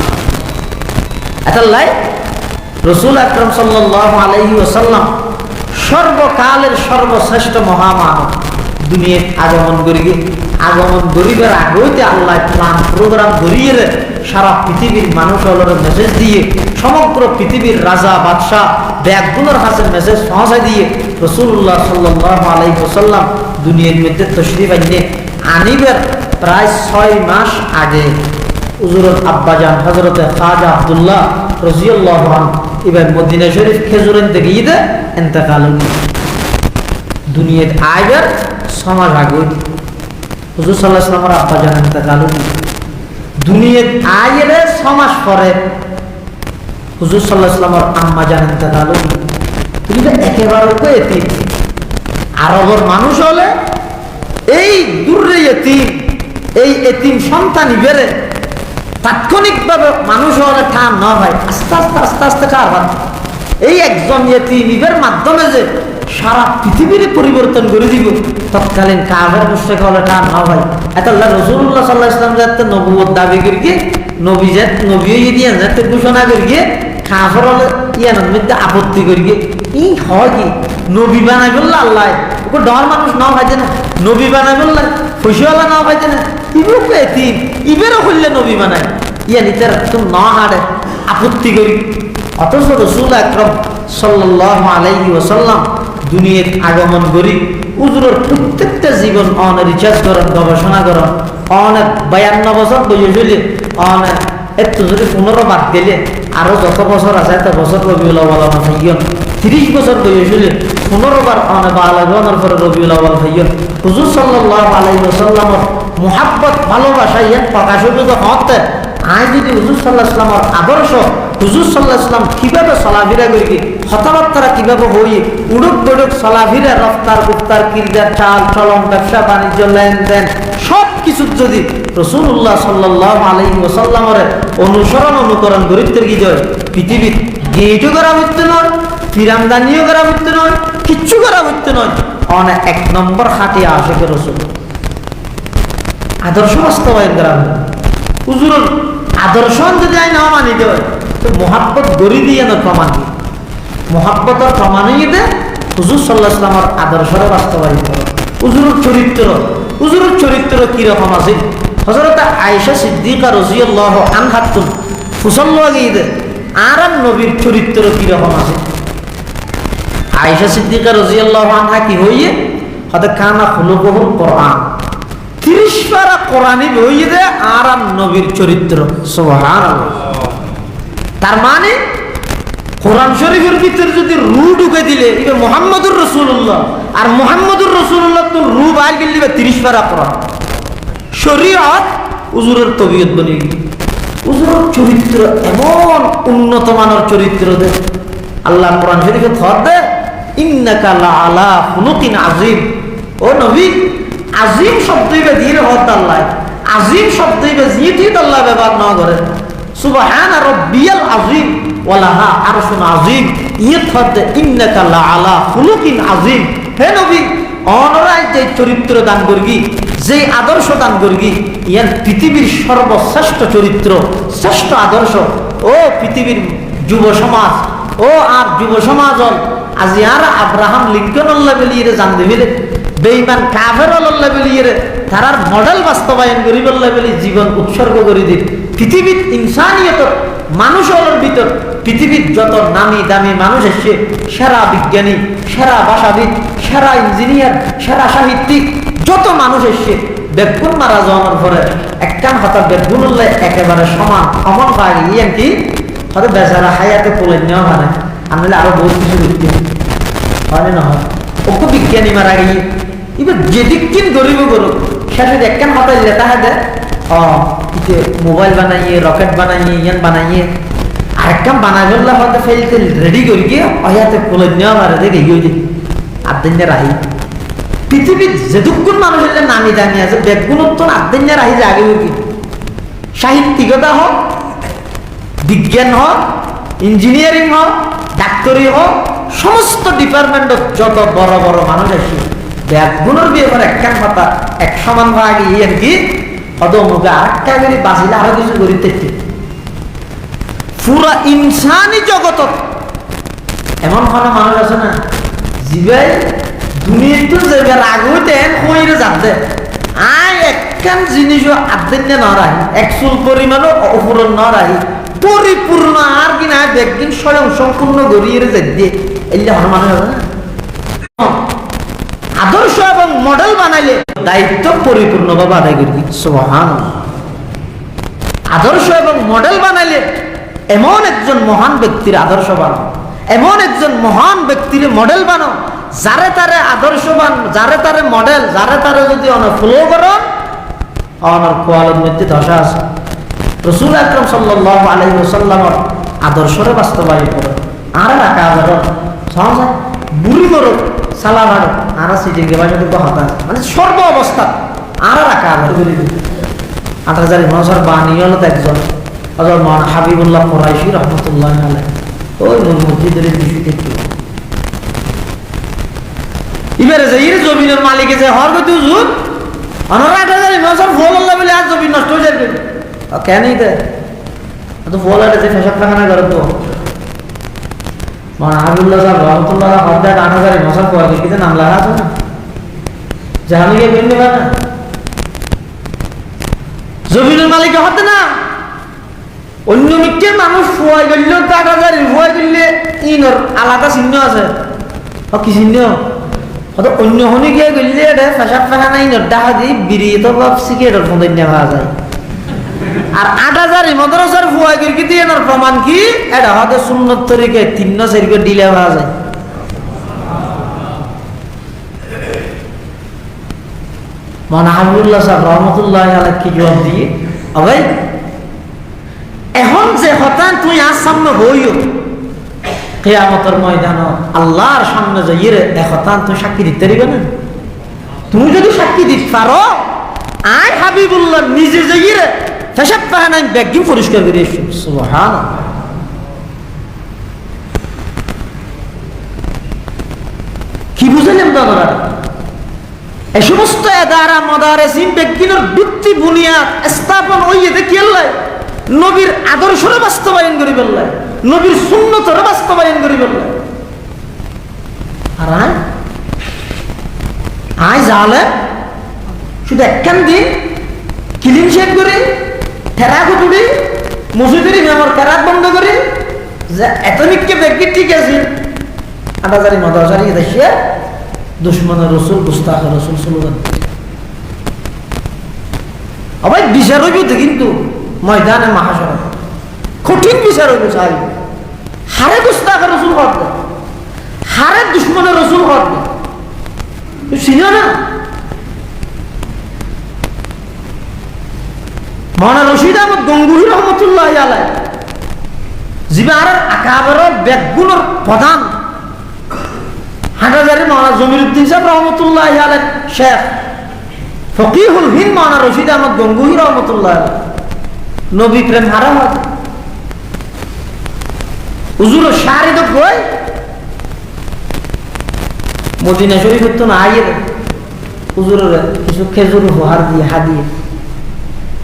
এতাল্লাই রসুল আকরাম সাল্লাল্লাহু আলাইহি ওয়াসাল্লাম সর্বকালের সর্বশ্রেষ্ঠ মহামানব দুনিয়ায় আগমন করিবে। আগমন করিবার আগেইতে আল্লাহ প্ল্যান প্রোগ্রাম ধরিয়ে সারা পৃথিবীর মানুষ হলোর মেসেজ দিয়ে সমগ্র পৃথিবীর রাজা বাদশাহ ব্যাগগুলোর হাতে মেসেজ পৌঁছায় দিয়ে রাসূলুল্লাহ সাল্লাল্লাহু আলাইহি ওয়াসাল্লাম দুনিয়ার মধ্যে তশরিফ আনিবার প্রায় 6 মাস আগে হুজুরত আব্বাজান হযরত খাজা আব্দুল্লাহ রাদিয়াল্লাহু আনহু এবার মদিনা শরীফ খেজুরেন থেকে ঈদে ইন্তেকাল হল। দুনিয়ার আইবার 6 মাস আগে হুজুর সাল্লাল্লাহু আলাইহি ওয়াসাল্লামের আব্বাজান ইন্তেকাল হল। দুনিয়ার আইয়ের 6 মাস পরে হুজুর সাল্লাল্লাহু আলাইহি ওয়াসাল্লামের আম্মা জান ইন্তেকাল হল। তুমি তো একেবারে তো এতিম, আরবের মানুষ হলে এই দূরে এতিম, এই এতিম সন্তান বেড়ে তাৎক্ষণিকভাবে মানুষ হলে ঠান না হয় আস্তে আস্তে আস্তে আস্তে কারবার এই একজন এতিমের মাধ্যমে যে সারা পৃথিবীর পরিবর্তন করে দিব তৎকালীন কাফের মুশরিক হলে ঠান না হয়। এত আল্লাহ রাসূলুল্লাহ সাল্লাল্লাহু আলাইহি ওয়াসাল্লাম যাতে নবুয়ত দাবি করিয়ে নবী দিয়ে যাতে ঘোষণা করিয়ে কাফের হলে ইয়ানোর মধ্যে আপত্তি করিয়ে ই হয় কি নবী বানাই বলল আল্লাহ ওকে ডর মানুষ না হয় না, নবী বানাই বলল খুশিওয়ালা না হয় না, ইবুকে এতিম ইবেরও হইলে নবী বানায় ইয়া নিতে তুমি না হারে আপত্তি করি। অথচ রাসূল আকরাম সাল্লাল্লাহু আলাইহি ওয়াসাল্লাম দুনিয়ার আগমন করি হুজুরের প্রত্যেকটা জীবন অনেক রিসার্চ করেন, গবেষণা করেন, অনেক 52 বছর বয়স হইলে অনেক একটু যদি 15 বাদ দিলে আরো যত বছর আছে এত বছর রবিউল আউয়াল মাস 30 বছর বয়স হলে 15 বার বালাগনের পরে রবিউল আউয়াল হইয়া হুজুর সাল্লাল্লাহু আলাইহি ওয়াসাল্লামের মুহাব্বত ভালোবাসা ইয়ান প্রকাশ হইতো তো হতে আই যদি হুজুর সাল্লাল্লাহু আলাইহি ওয়াসাল্লামের আদর্শ হুজুর সাল্লাল্লাহু আলাইহি ওয়াসাল্লাম কিভাবে চলাফেরা করি কথাবার্তা কিভাবে হই উড়ুক বড়ুক চলাফেরা রফতার গুপ্তার কিরদার চাল চলন ব্যবসা বাণিজ্য লেনদেন সব কিছু যদি রাসূলুল্লাহ সাল্লাল্লাহু আলাইহি ওয়াসাল্লামের অনুকরণ করিতে কি যায় পৃথিবীর গেটও করা হইতে নয় তিরামদানিও করা হইতে নয় কিচ্ছু করা হইতে নয় অনেক 1 নম্বর খাটিয়া আশিকের রাসূল আদর্শ বাস্তবায়ন করা হবে হুজুরের আদর্শ যদি আই না মানি দেয় তো মোহাব্বত গড়ি দিয়ে না প্রমাণ কি মোহাব্বতের প্রমাণই দে হুজুর সাল্লাল্লাহু আলাইহি ওয়াসাল্লামের আদর্শরে বাস্তবায়ন করে হুজুরের চরিত্র কি রকম আছে হযরত আয়েশা সিদ্দিকা রাদিয়াল্লাহু আনহা তুন ফুসল্লা গিয়ে আর নবীর চরিত্র কি রকম আছে আয়েশা সিদ্দিকা রাদিয়াল্লাহু আনহা কি হইয়ে হতে কানা খুলুকুল কোরআন 30 পারা কোরআনই হইয়ে দে আর নবীর চরিত্র সুবহানাল্লাহ তার মানে কোরআন শরীফের ভিতর যদি রু ঢুকে দিলে এটা মুহাম্মদুর রাসূলুল্লাহ আর মুহাম্মদুর রাসূলুল্লাহ তো রু বাইর গেলে 30 পারা কোরআন শরীয়ত হুজুরের তবিয়ত বনে গেল হুজুরের চরিত্র এমন উন্নত মানের চরিত্র দে আল্লাহ কোরআন শরীফে থর দে ইন্নাকা লাআলা খুলুকিন আযীম ও নবী আজিম শব্দই বে ধীরে হত আল্লাহ আজিম শব্দই বে জিতি আল্লাহ ব্যবহার না করে সুবহান রাব্বিয়াল আযীম ওয়ালাহা আরশুন আযীম ইয়ত ইন্নাকা লাআলা খুলুকিন আযীম হে নবী অনরাই যে চরিত্র দান করগি যে আদর্শ দান করগি ইয়ান পৃথিবীর সর্বশ্রেষ্ঠ চরিত্র শ্রেষ্ঠ আদর্শ ও পৃথিবীর যুব সমাজ ও আর যুব সমাজ আজি আর আব্রাহাম লিঙ্কন আল্লাহ বলিয়ে জান দেবিলে বেঈমান কাফের আল্লাহ বলিয়ে তারার মডেল বাস্তবায়ন করিব আল্লাহ বলি জীবন উৎসর্গ করে দিন পৃথিবীর ইনসানিয়ত মানুষের ভিতর পৃথিবীর যত নামি দামি মানুষ এসে সেরা বিজ্ঞানী সেরা ভাষাবিদ সেরা ইঞ্জিনিয়ার সেরা সাহিত্যিক যত মানুষ এসে বেগুন মারা যাওয়ার পরে একখান হাতা বেগুন একেবারে সমান অমন পায় ইয়ান কি হয়তো বেচারা হায়াতে পোলে নেওয়া মানে আমি আরো বহুত কিছু দেখতে হয় না হয় ওকে বিজ্ঞানী মারা গিয়ে এবার যেদিক কিন গরিব করুক শেষে একখান হাতে লেতা হয় দেয় মোবাইল বানাইয়ে রকেট বানাইয়ে ইয়ান বানাইয়ে আরেকটা বানাই ফেললে হয়তো ফেলতে রেডি করি গিয়ে অয়াতে পোলে নেওয়া মারে দেখে গিয়ে দিই আদিনে রাহি পৃথিবীর যেটুকুন মানুষের নামি দামি আছে বেগুণত্ব আদিনে রাহি যে আগে কি সাহিত্যিকতা হোক বিজ্ঞান হোক ইঞ্জিনিয়ারিং হোক ডাক্তারি হোক সমস্ত ডিপার্টমেন্টত যত বড় বড় মানুষ আছে বেগুনের বিয়ে করে একখান কথা এক সমান ভাগে ইয়ান কি হয়তো মুখে আরেকটা করে বাঁচিলে আরো কিছু করিতে পুরা ইনসানি জগত এমন কোনো মানুষ আছে না জিবাই দুনিয়াতে যাবে রাগতে কইরে যাতে আই একখান জিনিসও আদিন না রাহি একচুল পরিমাণও অপূরণ না রাহি পরিপূর্ণ আর কি না একদিন স্বয়ং সম্পূর্ণ গড়িয়ে যাচ্ছে এলে হন মানুষ আছে না আদর্শ এবং মডেল বানাইলে দায়িত্ব পরিপূর্ণভাবে আদায় করবি সুবহানাল্লাহ আদর্শ এবং মডেল বানাইলে এমন একজন মহান ব্যক্তির আদর্শ বানাও এমন একজন মহান ব্যক্তির মডেল বানাও যারে তারে আদর্শবান যারে তারে মডেল যারে তারে যদি ফলো করো অনার কোয়ালের মধ্যে ধসা আছে রাসূল আকরাম সাল্লাল্লাহু আলাইহি ওয়াসাল্লামের আদর্শরে বাস্তবায়ন করে আর রাখা যাবে সহজ বুড়ি মরক সালা ভাড় আর সিটিং কে বাজে তো হতা মানে সর্ব অবস্থা আর রাখা যাবে বলি 8000 মানুষের বাণী হলো একজন হযরত মাওলানা হাবিবুল্লাহ কুরাইশি রাহমাতুল্লাহি আলাইহি ওই মসজিদের বিষয়তে কি ইবারে যে এর জমিনের মালিকে যে হর গতি হুজুর অনরা 8000 মানুষের ফল আল্লাহ বলে আর জমি নষ্ট হয়ে যাবে কেন দে তো ফল আর যে ফেসাব লাগানা করে তো মাওলানা হাবিবুল্লাহ সাহেব রাহমাতুল্লাহ হযরত 8000 মানুষের পরে কিতে নাম লাগা আছে না জাহানিকে বেনবে না জমিনের মালিক হতে না অন্য মিটে মানুষ ফুয়াই গেল 8000 ফুয়াই গেলে ইনর আলাদা চিহ্ন আছে কি চিহ্ন হয়তো অন্য হনি গিয়ে গেলে এটা ফেসাব ফেসানা ইনর ডাহা দিয়ে বিড়িয়ে তো বাপ সিগারেটের ফোন নেওয়া যায় আর 8000 মাদ্রাসার ফুয়াই গিয়ে কি এনার প্রমাণ কি এটা হয়তো সুন্নত তরিকে 3 4 দিলে পাওয়া যায় মাওলানা হাবিবুল্লাহ সাহেব রহমতুল্লাহ আলাইহি জবাব দিয়ে ভাই এখন যে কথা তুই আজ সামনে হইও কিয়ামতের ময়দানে আল্লাহর সামনে যাইয়ে এখন তুই সাক্ষী দিতে পারবে না। তুমি যদি সাক্ষী দিতে পারো আই হাবিবুল্লাহ নিজে যাইয়ে পেশাব পায়খানা ব্যাগিং পরিষ্কার করে এসো। সুবহানাল্লাহ। কি বুঝলেন দাদা? এই সমস্ত এদারা মাদারিস ব্যাগিনের ভিত্তি বুনিয়াদ স্থাপন হইয়ে দেখি আল্লাহ নবীর আদর্শরে বাস্তবায়ন করি বললেন, নবীর সুন্নতরে বাস্তবায়ন করি বললেন। আর আই জালে শুধু একখান দিন ক্লিন শেড করি ঠেরা কুটুরি মসজিদের ইমামর কেরাত বন্ধ করি যে এতনিককে ব্যক্তি ঠিক আছে আটাজারি মাদাজারি দেশে দুশ্মনের রসুল গুস্তাখ রসুল স্লোগান আবার বিচার হইব তো কিন্তু ময়দানে মাহাসর কঠিন বিচার হইব চাই হারে গুস্তাখ রসুল হত হারে দুশ্মনের রসুল হত ছিল না। মাওলানা রশিদ আহমদ গঙ্গুহি রহমতুল্লাহ আলাইহি জিবার আকাবের ব্যাগগুলোর প্রধান হাটাজারি মাওলানা জমিরুদ্দিন সাহেব রহমতুল্লাহ আলাইহি শেখ ফকিহুল হিন্দ মাওলানা রশিদ আহমদ গঙ্গুহি রহমতুল্লাহ আলাইহি নবী প্রেম হারা হয় হুজুর শারিদ কই মদিনা শরীফ তো না আইয়ে হুজুরের কিছু খেজুর উপহার দিয়ে হাদিয়ে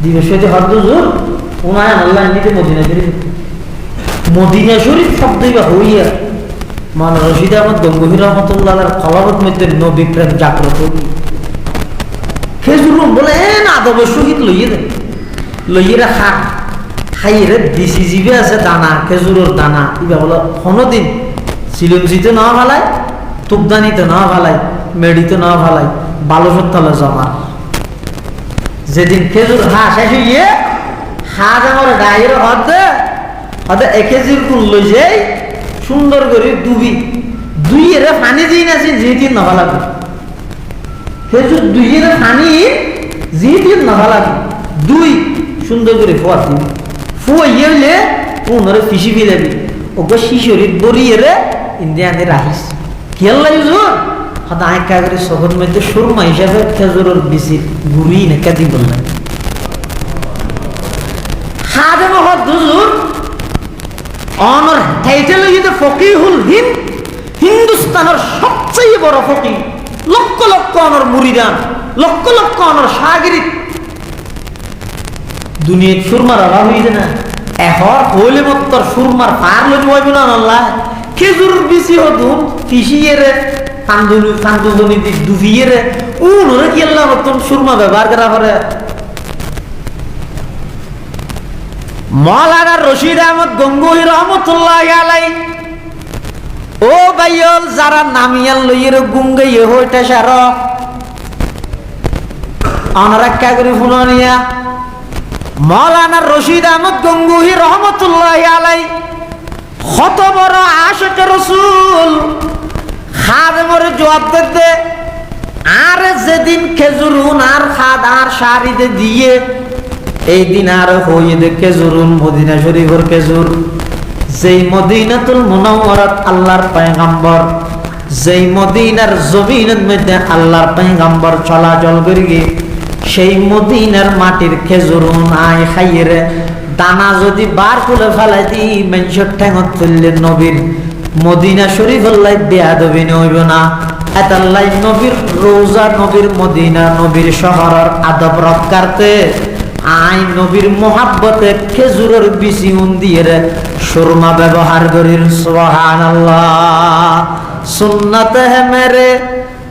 দিবে সেটি হরদ হুজুর ওনায় আল্লাহ নিতে মদিনা শরীফ মদিনা শরীফ শব্দই বা হইয়া মাওলানা রশিদ আহমদ গঙ্গুহি রহমতুল্লাহর কলবত মধ্যে নবী প্রেম জাগ্রত হই খেজুর বলে না আদব সহিত লইয়ে দেন লইয়ে খা খাইয়ে দিশি জিবে আছে দানা খেজুরের দানা ইবা বলো কোনোদিন সিলমজিতে না ভালাই তুকদানিতে না ভালাই মেডিতে না ভালাই বালো সত্তালে জমা যেদিন খেজুর শেষ হইয়ে আমার গায়ের হতে হতে 1 কেজির কুল লই যাই সুন্দর করে দুইয়ের পানি দিই না যেদিন না ভালাবে খেজুর দুইয়ের পানি যেদিন না ভালাবে সুন্দর করে ফোয়া দিবি ফুয়ে হইলে ওনারে ফিসি ফিলাবি ওকে শিশরিত বরিয়ে ইন্ডিয়ানে রাখিস খেয়াল হুজুর হয়তো আঁকা করে সবর মধ্যে সুরমা হিসাবে খেজুরের বিচি গুড়ি নেকা দি বললেন হাদে মহৎ হুজুর অনর টাইটেল হইতে ফকিহুল হিন্দ হিন্দুস্তানের সবচেয়ে বড় ফকিহ লক্ষ লক্ষ অনর মুরিদান লক্ষ লক্ষ অনর শাগিরিদ দুনিয়ার সুরমার অভাব হইছে না এখন হইলে মত্তর সুরমার পার লই যাইব না আল্লাহ খেজুর বিচি হতো ফিসিয়ে কান্দুজনি দুফিয়ে উনরে কি আল্লাহ নতুন সুরমা ব্যবহার করা করে মাওলানা রশিদ আহমদ গঙ্গুহি রহমতুল্লাহ আলাইহি ও ভাইয়ল যারা নামিয়াল লইয়ের গুঙ্গাইয়ে হইতা সার আনারা কা করে ফুনানিয়া মাওলানা রশিদ আহমদ গঙ্গুহি রহমতুল্লাহ আলাইহি কত বড় আশিক রাসূল খাদেমর জবাব দিতে আর যেদিন খেজুরুন আর খাদ আর শাড়িতে দিয়ে এই দিন আর হইয়ে দে খেজুরুন মদিনা শরীফের খেজুর যেই মদিনাতুল মুনাওয়ারাত আল্লাহর পয়গম্বর যেই মদিনার জমিনের মধ্যে আল্লাহর পয়গম্বর চলাচল করি সেই মদিনার মাটির খেজুরুন আয় খাইয়ে দানা যদি বার করে ফেলাই দি মানুষের ঠেঙত তুললে নবীর মদিনা শরীফ আল্লাহ বেয়াদবি হইব না এতাল্লাই নবীর রোজা নবীর মদিনা নবীর শহরের আদব রক্ষার্থে আই নবীর মোহাব্বতে খেজুরের বিচি দিয়ে সুরমা ব্যবহার করির সুবহানাল্লাহ সুন্নত হে মেরে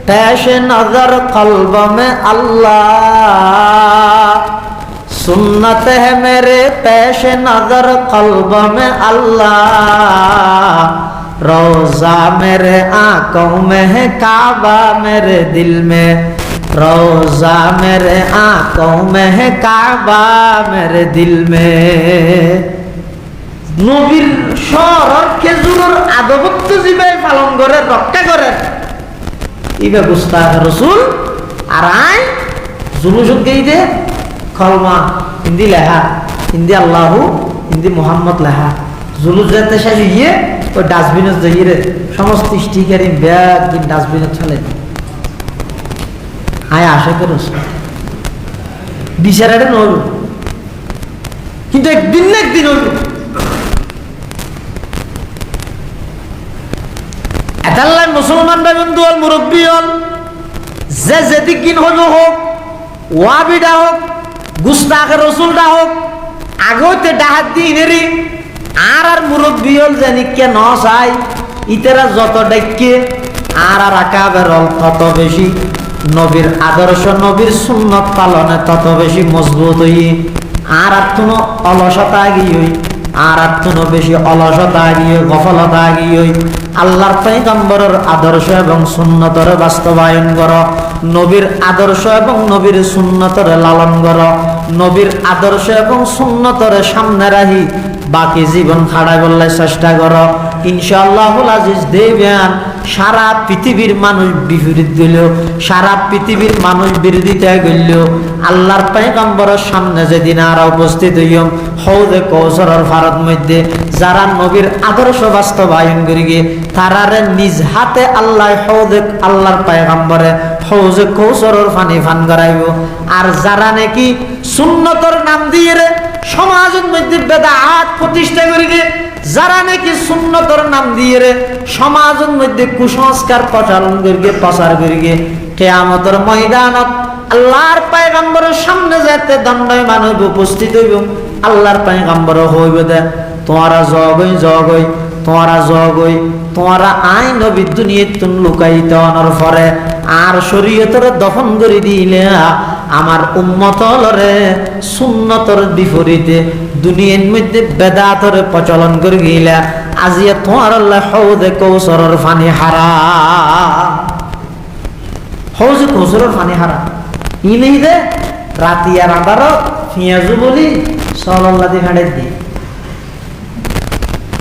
পেশ নজর কলব মে আল্লাহ सुन्नत है मेरे पेश नजर कल्ब में अल्लाह रोजा मेरे आंखों में है काबा मेरे दिल में रोजा मेरे आंखों में है काबा मेरे दिल में নবীর শরর খেজুরের আদবত্ব জিবাই পালন করে রক্ষা করে ইবে গুস্তাখ রাসূল আর আই জুলুসত গেই দে কলমা হিন্দি লেখা, হিন্দি আল্লাহু, হিন্দি মোহাম্মদ লেখা। জুলুস যেতে শেষ গিয়ে ওই ডাস্টবিনে যাইয়ে সমস্ত স্টিকারিং ব্যাগ দিন ডাস্টবিনে চলে আয় আশা করো বিচারাটা নইল, কিন্তু একদিন না একদিন হইল। এটাল্লাই মুসলমান ভাই বন্ধু হল, মুরব্বী হল, যে যেদিক দিন হইল হোক, ওয়াবিডা হোক, গুস্তাখে রসুলটা হোক, আগতে ডাহাত দিয়ে নেরি আর মুরব্বী হল জানিকে ন চাই ইতেরা যত ডাইকে আর আকাবের হল তত বেশি নবীর আদর্শ নবীর সুন্নত পালনে তত বেশি মজবুত হই। আর কোনো অলসতা আগিয়ে আর কোনো বেশি অলসতা আগিয়ে গফলতা আগিয়ে আল্লাহর পয়গম্বরের আদর্শ এবং সুন্নতরে বাস্তবায়ন কর, নবীর আদর্শ এবং নবীর সুন্নতরে লালন কর, নবীর আদর্শ এবং সুন্নতরে সামনে রাখি বাকি জীবন খাড়াই বললে চেষ্টা কর। ইনশাআল্লাহুল আজিজ দেবেন সারা পৃথিবীর মানুষ বিপরীত দিল, সারা পৃথিবীর মানুষ বিরোধিতা গেল, আল্লাহর পয়গম্বরের সামনে যেদিন আর উপস্থিত হইম হৌদে কৌসরের ভারত মধ্যে যারা নবীর আদর্শ বাস্তবায়ন করিগে তারারে নিজ হাতে আল্লাহ হৌদে আল্লাহর পয়গম্বরে হৌজে কৌসরের পানি পান করাইব। আর যারা নাকি সুন্নতর নাম দিয়ে সমাজের মধ্যে বেদাত প্রতিষ্ঠা করিগে, যারা নাকি সুন্নতর নাম দিয়ে সমাজের মধ্যে কুসংস্কার প্রচলন করিগে প্রচার করিগে, কিয়ামতের ময়দানত আল্লাহর পয়গম্বরের সামনে যেতে দণ্ডায় মানব উপস্থিত হইব। আল্লাহর পয়গম্বর হইব দে তোমারা জগই জগই, তোমারা জগই, তোমারা আইন নবী দুনিয়াত তুন লুকাইতে অনর পরে আর শরীয়তের দফন করে দিলে আমার উম্মতলরে সুন্নতর বিপরীতে দুনিয়ার মধ্যে বেদাতর প্রচলন করে গিলা আজিয়া তোমার আল্লাহ হৌদে কৌসরের পানি হারা, হৌজে কৌসরের পানি হারা ই নেই দে রাতি আর আন্ধারত পিঁয়াজু বলি সল্লাদি হাঁড়ে দি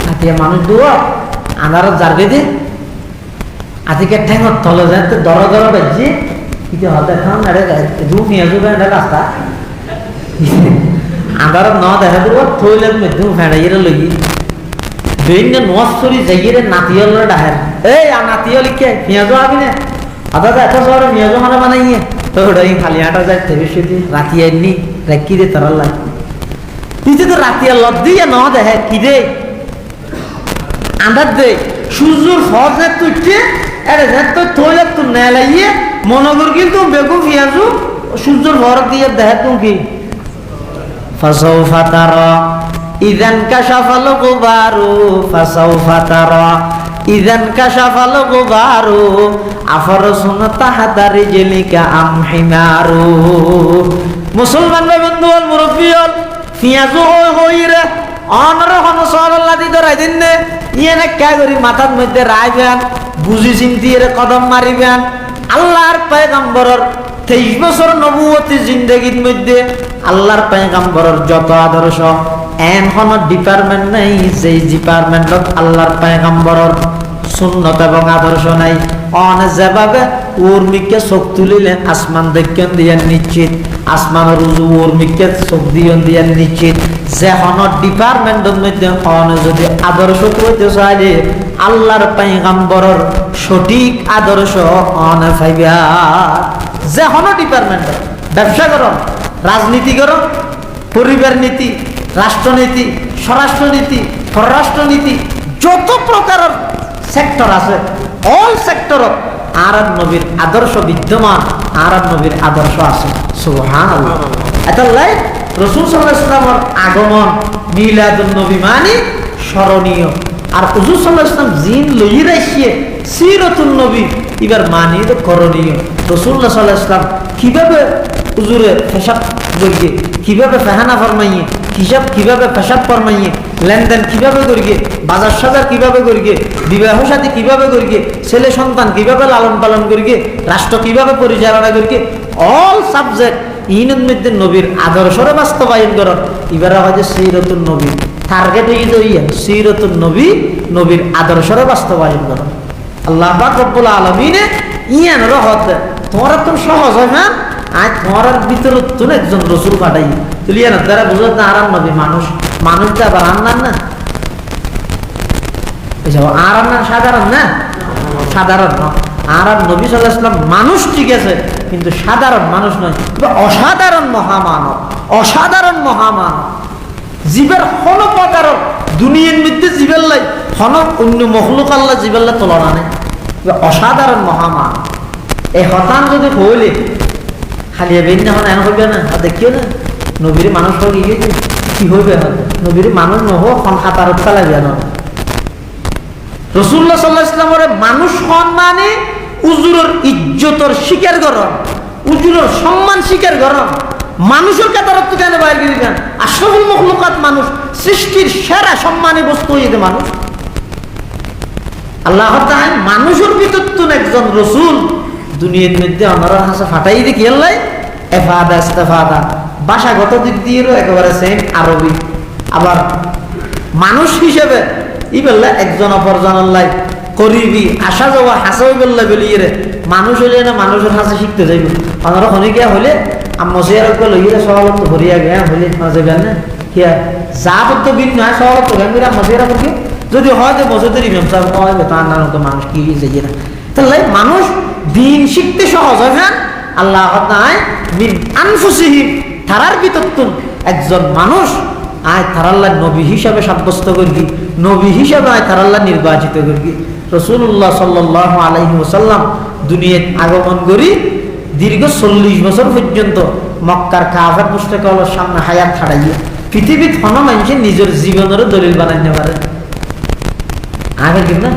রাতিয়া মানুষ দুয়া আন্ধারত জারবে দে আজকে ঠেঙর তলে যাতে দর দর বাজছে কিন্তু হতে খান দু পিঁয়াজু ফেঁড়ে রাস্তা আন্ধারত ন দেখা দেবো থইলে মেধু ফেঁড়াইয়ে লগি বিভিন্ন নরি যাইয়ে নাতিয়ল ডাহের এই নাতিয়ল কে পিঁয়াজু আবি না আদা এত শহরে পিঁয়াজু মানে বানাইয়ে তো ওটাই খালি আটা যায় বেশি রাতি আইনি রাখি দে তার লাগে তুই তো রাতিয়া লদ দিয়ে ন দেখে কি দে আন্ধার দে সূর্যর ফজ তুইতে আরে তো থইলে তো নেলাইয়ে মনগর কিন্তু বেগু পিঁয়াজু সূর্যর ফর দিয়ে দেখে তুমি কি ফাসাউফা তারা ইযান কাশাফাল গুবারু ফাসাউফা তারা ইযান কাশাফাল গুবারু আফরসুন তাহাতা রিজলিকা আম হিমারু। মুসলমান ভাই বন্ধু হল, মুরব্বী হল, পিঁয়াজু হইরে অনরে হন সাল্লাল্লাহ দি ধরাই দিন নে ইয়ে না কে করি মাথার মধ্যে রাইবেন বুঝি চিন্তি এর কদম মারিবেন। আল্লাহর পয়গম্বরের 23 বছর নবুয়তি জিন্দেগির মধ্যে আল্লাহর পয়গম্বরের যত আদর্শ এন কোন ডিপার্টমেন্ট নাই যে ডিপার্টমেন্টত আল্লাহর পয়গম্বরের সুন্নত এবং আদর্শ নাই। অন যেভাবে উর্মিকে চোখ তুলিলে আসমান দেখেন দিয়ে নিশ্চিত, আসমানের উজু উর্মিকে চোখ দিয়ে নিশ্চিত যে কোন ডিপার্টমেন্টের মধ্যে অন যদি আদর্শ করতে চাইলে আল্লাহর পয়গম্বরের সঠিক আদর্শ অন পাইবা। যে কোনো ডিপার্টমেন্ট, ব্যবসা করো, রাজনীতি করো, পরিবার নীতি, রাষ্ট্রনীতি, স্বরাষ্ট্রনীতি, পররাষ্ট্রনীতি, যত প্রকারের সেক্টর আছে অল সেক্টর আর নবীর আদর্শ বিদ্যমান, আর নবীর আদর্শ আছে। সুবহানাল্লাহ। এতাল্লাই রাসূল সাল্লাল্লাহু আলাইহি ওয়াসাল্লামের আগমন মিলাদুন নবী মানে স্মরণীয়। আর হুজুর সাল্লাল্লাহু আলাইহি ওয়াসাল্লাম জিন লই রাখিয়ে সিরাতুন নবী এবার মানি তো করণীয়। রাসূলুল্লাহ সাল্লাল্লাহু আলাইহি ওয়াসাল্লাম কিভাবে হুজুরে পেশাব করিয়ে, কিভাবে ফাহানা ফরমাইয়ে, হিসাব কিভাবে পেশাব ফরমাইয়ে, লেনদেন কিভাবে করিয়ে, বাজার সাজার কিভাবে করিয়ে, বিবাহ সাথী কিভাবে করিয়ে, ছেলে সন্তান কিভাবে লালন পালন করিয়ে, রাষ্ট্র কিভাবে পরিচালনা করিয়ে, অল সাবজেক্ট ইনের মধ্যে নবীর আদর্শরে বাস্তবায়ন করার এবারে হয় যে সিরাতুন নবী টার্গেট হয়ে যাইয়া সিরাতুন নবী, নবীর আদর্শরে বাস্তবায়ন করা। আল্লাহ পাক রব্বুল আলামিনে ইয়ান রহত তোমার তো সহজ হয় না আজ তোমার ভিতরে তো একজন রসুল পাঠাই তুলিয়া না তারা বুঝত না আরাম নবী মানুষ মানুষ তো আবার আন্নার না আর আন্নার সাধারণ না সাধারণ আর নবী সাল্লাল্লাহু আলাইহি ওয়াসাল্লাম মানুষ ঠিক আছে কিন্তু সাধারণ মানুষ নয় অসাধারণ মহামানব অসাধারণ মহামানব জীবের কোন প্রকার দুনিয়ার মধ্যে জীবের লাই কোন অন্য মখলুক আল্লাহ জীবের লাই তুলনা নেই অসাধারণ মহামানব এই হতান যদি হইলে খালি বেন না এমন হইবে না দেখিও না নবীর মানুষ হয়ে গিয়েছে কি হইবে নবীর মানুষ নহ খন হাতারত চালাবে না রাসূলুল্লাহ সাল্লাল্লাহু আলাইহি ওয়াসাল্লামের মানুষ সম্মানে উজুরের ইজ্জতের স্বীকার করন উজুরের সম্মান স্বীকার করন মানুষের কাতারত কেন বাইরে গেলেন আশরাফুল মখলুকাত মানুষ সৃষ্টির সেরা সম্মানী বস্তু হইতে মানুষ আল্লাহ তাআলা মানুষের ভিতর তো একজন রাসূল দুনিয়ার মধ্যে আমরা হাসা ফাটাই দেখি আল্লাহ এফাদা ইস্তেফাদা ভাষাগত দিক দিয়েও একেবারে সেম আরবি আবার মানুষ হিসেবে ই বললে একজন অপরজনের লাই করিবি আসা যাওয়া হাসাই বললে বলিয়ে রে মানুষ হইলে না মানুষের হাসা শিখতে যাইব আমরা খনিকিয়া হইলে মসিয়ারকে লইলে সহলত তো ভরিয়া গেয়া হইলে মাঝে গেল না কিয়া যা করতে বিন না সহলত তো গেল মসিয়ারা করকে যদি হয় যে মসজিদের ইমাম সাহেব হয় তার নাম তো মানুষ কি যাইয়ে না তাহলে মানুষ দিন শিখতে সহজ হয় না আল্লাহ তাআলা মিন আনফুসিহিম তারার ভিতর একজন মানুষ আয় তারাল্লাহ নবী হিসাবে সাব্যস্ত করবি নবী হিসাবে আয় তারাল্লাহ নির্বাচিত করবি রাসূলুল্লাহ সাল্লাল্লাহু আলাইহি ওয়াসাল্লাম দুনিয়ায় আগমন করি দীর্ঘ 40 বছর পর্যন্ত মক্কার কাফের মুশরিকদের সামনে হায়াত ছাড়াইয়া পৃথিবীর কোনো মানুষ নিজের জীবনের দলিল বানাইতে পারে আগে কি না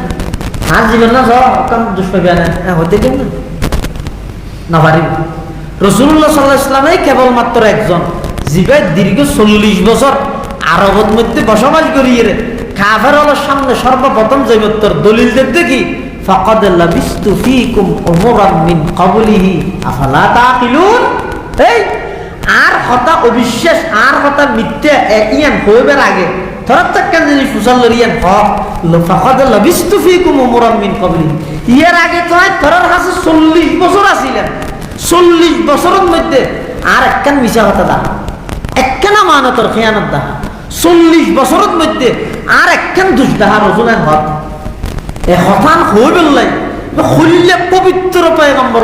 আর জীবন না সব কাম দুষ্প্রজ্ঞা না হতে কেন না পারি রাসূলুল্লাহ সাল্লাল্লাহু আলাইহি ওয়াসাল্লামই কেবলমাত্র একজন যিনি দীর্ঘ 40 বছর আরবের মধ্যে বসবাস করিয়ে কাফেরদের সামনে সর্বপ্রথম জৈবত্তর দলিল দেখতে কি ফাকাদ লাবিস্তু ফীকুম উমরান মিন ক্বাবলিহি আফালা তাকিলুন এই আর হতা অবিশ্বাস আর হতা মিথ্যা ইয়ান হইবার আগে থরত্তক কেন জিনিস ফুসাল্লিয়ান ফাকাদ লাবিস্তু ফীকুম উমরান মিন ক্বাবলিহি ইয়ার আগে তো থরর হাসে 40 বছর আছিলেন 40 বছরের মধ্যে আর একখান মিছা কথা দা একখান আমানতের খেয়ানত দা 40 বছরের মধ্যে আর একখান দুষ্দাহা রসুলের হক এ হঠাৎ হয়ে বললাই খুললে পবিত্র পয়গম্বর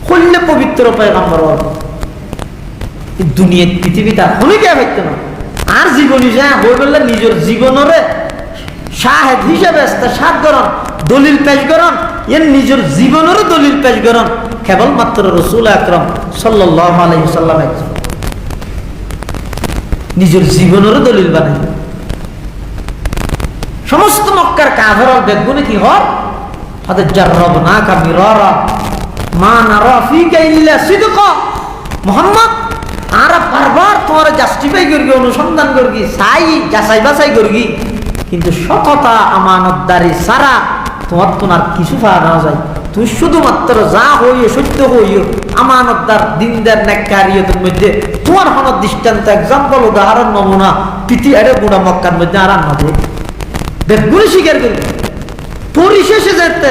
খুললে পবিত্র পয়গম্বর দুনিয়ার পৃথিবীটা হলে কে ভাবতো না আর জীবনী যা হয়ে বললে নিজের জীবনের শাহেদ হিসেবে সাত গরম দলিল পেশ করন এর নিজের জীবনেরও দলিল পেশ করন কেবলমাত্র রাসূল আকরাম সাল্লাল্লাহু আলাইহি ওয়াসাল্লাম একজন নিজের জীবনেরও দলিল বানাই সমস্ত মক্কার কাফের দেখবনে কি হয় হাতে জাররাবনাকা মিরারা মা নারা ফিকা ইল্লা সিদকা মুহাম্মদ আর বারবার তোমার জাস্টিফাই করবি অনুসন্ধান করবি চাই যাচাই বাছাই করবি কিন্তু সততা আমানতদারি ছাড়া তোমার তো আর কিছু পাওয়া না যায় তুই শুধুমাত্র যা হইও সত্য হইও আমানতদার দিনদার নেককারিয়তের মধ্যে তোমার হন দৃষ্টান্ত এক্সাম্পল উদাহরণ নমুনা পৃথিবীর গুণা মক্কার মধ্যে আর আনবে দেখগুলি স্বীকার করবে পরিশেষে যেতে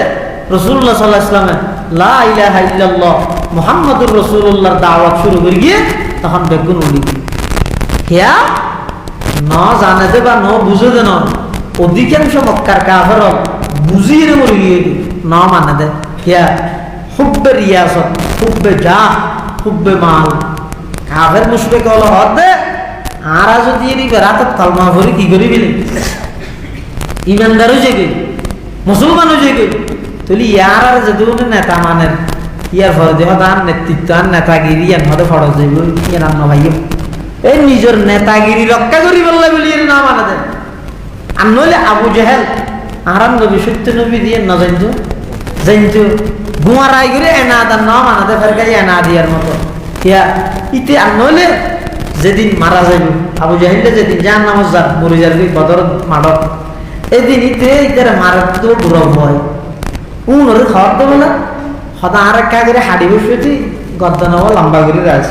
রাসূলুল্লাহ সাল্লাল্লাহু আলাইহি ওয়াসাল্লাম লা ইলাহা ইল্লাল্লাহ মুহাম্মাদুর রাসূলুল্লাহর দাওয়াত শুরু করে গিয়ে তখন বেগুন উড়ি হিয়া না জানে দে বা ন বুঝে দে না অধিকাংশ মক্কার কাফের বুঝিয়ে মরে গিয়ে না মানে দে হিয়া হুব্বে রিয়াসত হুব্বে যা হুব্বে মাল কাফের মুশরিক হলো হদ দে আর যদি এরি রাত কালমা ভরি কি করি বিলে ইমানদারও জেগে মুসলমানও জেগে তুলি ইয়ার আর যদি নেতা মানের ইয়ার ফলে দেহ তার নেতৃত্ব আর নেতাগিরি এর মধ্যে ফরজ যাইব ইয়ার নাম ভাই এই নিজের নেতাগিরি রক্ষা করি বললে বলি এর নাম আনা দেন আর নইলে আবু জাহেল আরাম নবী সত্য নবী দিয়ে না জানতো জানতো গুয়া রায় করে এনা দার নাম আনাতে ফেরকাই এনা দিয়ার মতো ইয়া ইতে আর নইলে যেদিন মারা যাইব আবু জাহেলটা যেদিন যার নাম যার মরে যার বদর মাডক এদিন ইতে ইতারে মারার তো বুড়ো হয় উনরে খাওয়ার তো বলে হতা আর এক করে হাড়ি বসেছি গদ্দা নাও লম্বা করে রাজ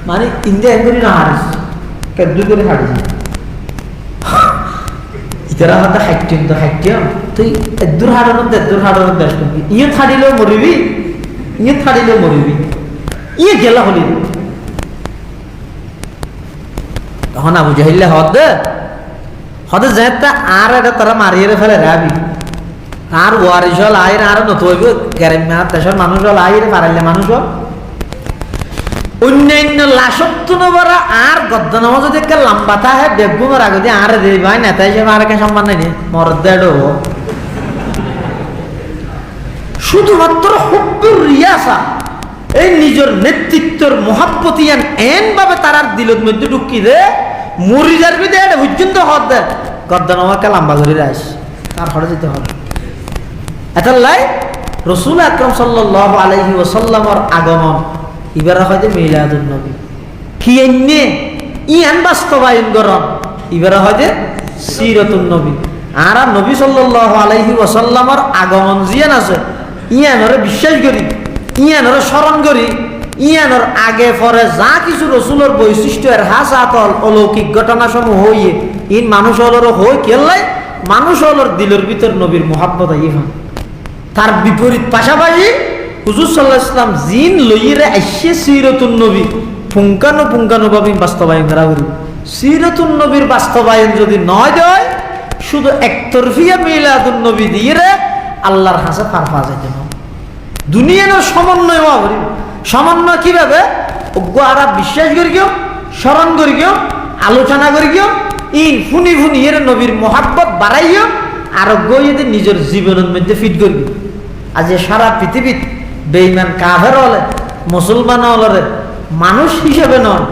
মানে ইন্দে এক করে না হারিস কেদু করে হারিস ইতারা হতা হাইটিম তুই এদুর হাড়ানোর দেশ করবি ইয়ে ছাড়িলেও মরিবি ইয়ে থাড়িলে মরিবি, ইয়ে গেলা হলি। তখন আবু জাহিল্লা হদে যেটা আর এটা তারা মারিয়ে ফেলে রাবি আর ওয়ারিস হল আইর আর নতুন গ্রাম্য দেশের মানুষ হল আইর পারাইলে মানুষ হল অন্যান্য লাশত্ব নবরা আর গদ্দনামা যদি একটা লম্বা থাকে বেগুমের আগে দিয়ে আর দেই ভাই নেতা হিসেবে আর কে সম্মান নেই মরদেডো শুধুমাত্র হুব্বুর রিয়াসা এই নিজের নেতৃত্বের মহাব্বতিয়ান এন ভাবে তারার দিলত মধ্যে ঢুকি দে মরি যাবি দে এটা পর্যন্ত হদ দে গদ্দনামাকে লম্বা করে রাইস আর হরে যেতে হবে এটার লাই রসুল আকরাম সাল্লাল্লাহু আলাইহি ওয়াসাল্লামের আগমন ইবারা হয় যে মিলাদুন নবী কি এনে ইয়ান বাস্তবায়ন করন ইবারা হয় যে সিরাতুন নবী আর নবী সাল্লাল্লাহু আলাইহি ওয়াসাল্লামের আগমন জিয়ান আছে ইয়ানরে বিশ্বাস করি ইয়ানরে স্মরণ করি ইয়ানর আগে পরে যা কিছু রসুলের বৈশিষ্ট্য এর হাসাতল অলৌকিক ঘটনা সমূহ হইয়ে ইন মানুষ হলর হই কেলাই মানুষ হলর দিলের ভিতর নবীর মোহাব্বত ইহান তার বিপরীত পাশাপাশি হুজুর সাল্লাল্লাহু আলাইহি ওয়াসাল্লাম জিন লইরে আইসে সিরাতুন নবী পুঙ্খানু ভাবে বাস্তবায়ন করা হইল সিরাতুন নবীর বাস্তবায়ন যদি নয় দেয় শুধু একতরফিয়া মিলাদুন নবী দিয়ে আল্লাহর হাসে পার পাওয়া যায় না দুনিয়ার সমন্বয় হওয়া করি সমন্বয় কিভাবে অজ্ঞ আর বিশ্বাস করি কেউ স্মরণ করি কেউ আলোচনা করি কেউ ইন ফুনি ফুনি এর নবীর মহাব্বত বাড়াইও আর গইয়ে নিজের জীবনের মধ্যে ফিট করবি আজ সারা পৃথিবীত বেঈমান কাফের হলে মুসলমান হলরে মানুষ হিসেবে নয়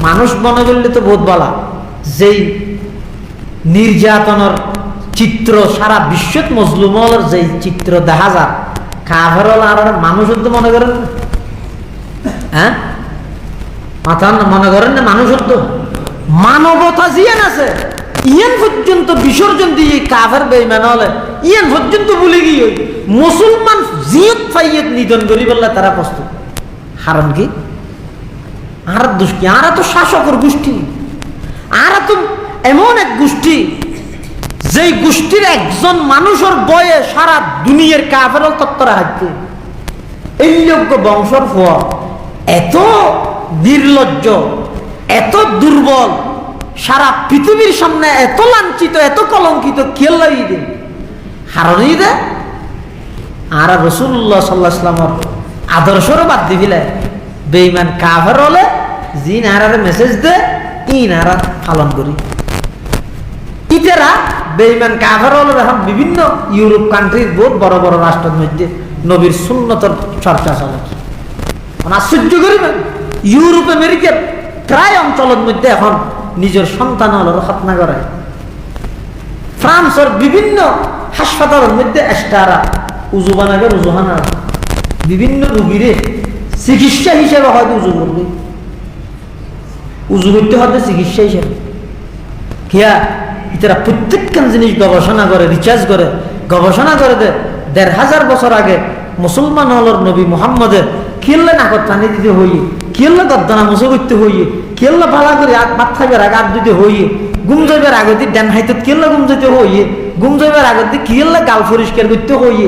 মানুষ মনে করলে তো বহুত বলা যেই নির্যাতনের চিত্র সারা বিশ্বত মজলুম হলের যেই চিত্র দেখা যায় কাফের হল আর মানুষ তো মনে করেন হ্যাঁ মাথা মনে করেন না মানুষ তো মানবতা জিয়ান আছে ইয়ান পর্যন্ত বিসর্জন দিয়ে কাফের বেঈমান হলে ইয়ান পর্যন্ত ভুলে গিয়ে মুসলমান জিয়ত ফাইয়ত নিধন করি বললে তারা প্রস্তুত হারান কি আর দোষ কি আর তো শাসকের গোষ্ঠী আর তো এমন এক গোষ্ঠী যেই গোষ্ঠীর একজন মানুষের বয়ে সারা দুনিয়ার কাফের তত্ত্বরা হাঁটতে এই যোগ্য বংশর ফল এত নির্লজ্জ এত দুর্বল সারা পৃথিবীর সামনে এত লাঞ্ছিত এত কলঙ্কিত কেলাই দে হারণই দে আর রাসূলুল্লাহ সাল্লাল্লাহু আলাইহি ওয়াসাল্লামের আদর্শর বাদ দিবিলে বেঈমান কাফের হলে জিন আর মেসেজ দে ইন আর পালন করি ইতেরা বেঈমান কাফের হলে এখন বিভিন্ন ইউরোপ কান্ট্রির বহুত বড় বড় রাষ্ট্রের মধ্যে নবীর সুন্নতের চর্চা চলে আশ্চর্য করিবেন ইউরোপ আমেরিকার প্রায় অঞ্চলের মধ্যে এখন নিজের সন্তান হল খতনা করে ফ্রান্সের বিভিন্ন হাসপাতালের মধ্যে এস্টারা উজু বানাবে উজুহানা বিভিন্ন রোগীরে চিকিৎসা হিসেবে হয়তো উজু করবে উজু করতে হয়তো চিকিৎসা হিসেবে কিয়া এরা প্রত্যেকটা জিনিস গবেষণা করে রিসার্চ করে গবেষণা করে দে ১৫০০ বছর আগে মুসলমান হলর নবী মুহাম্মদের কেল্লা নাকত টানি দিতে হইয়ে কেল্লা গদ্দানা মুসো করতে হইয়ে কেল্লা ভাড়া করে ভাত খাইবার আগে হাত দিতে হইয়ে গুম যাইবার আগে দিয়ে ড্যান হাইতে কেল্লা গুম যেতে হইয়ে গুম যাইবার আগে দিয়ে কেল্লা গাল পরিষ্কার করতে হইয়ে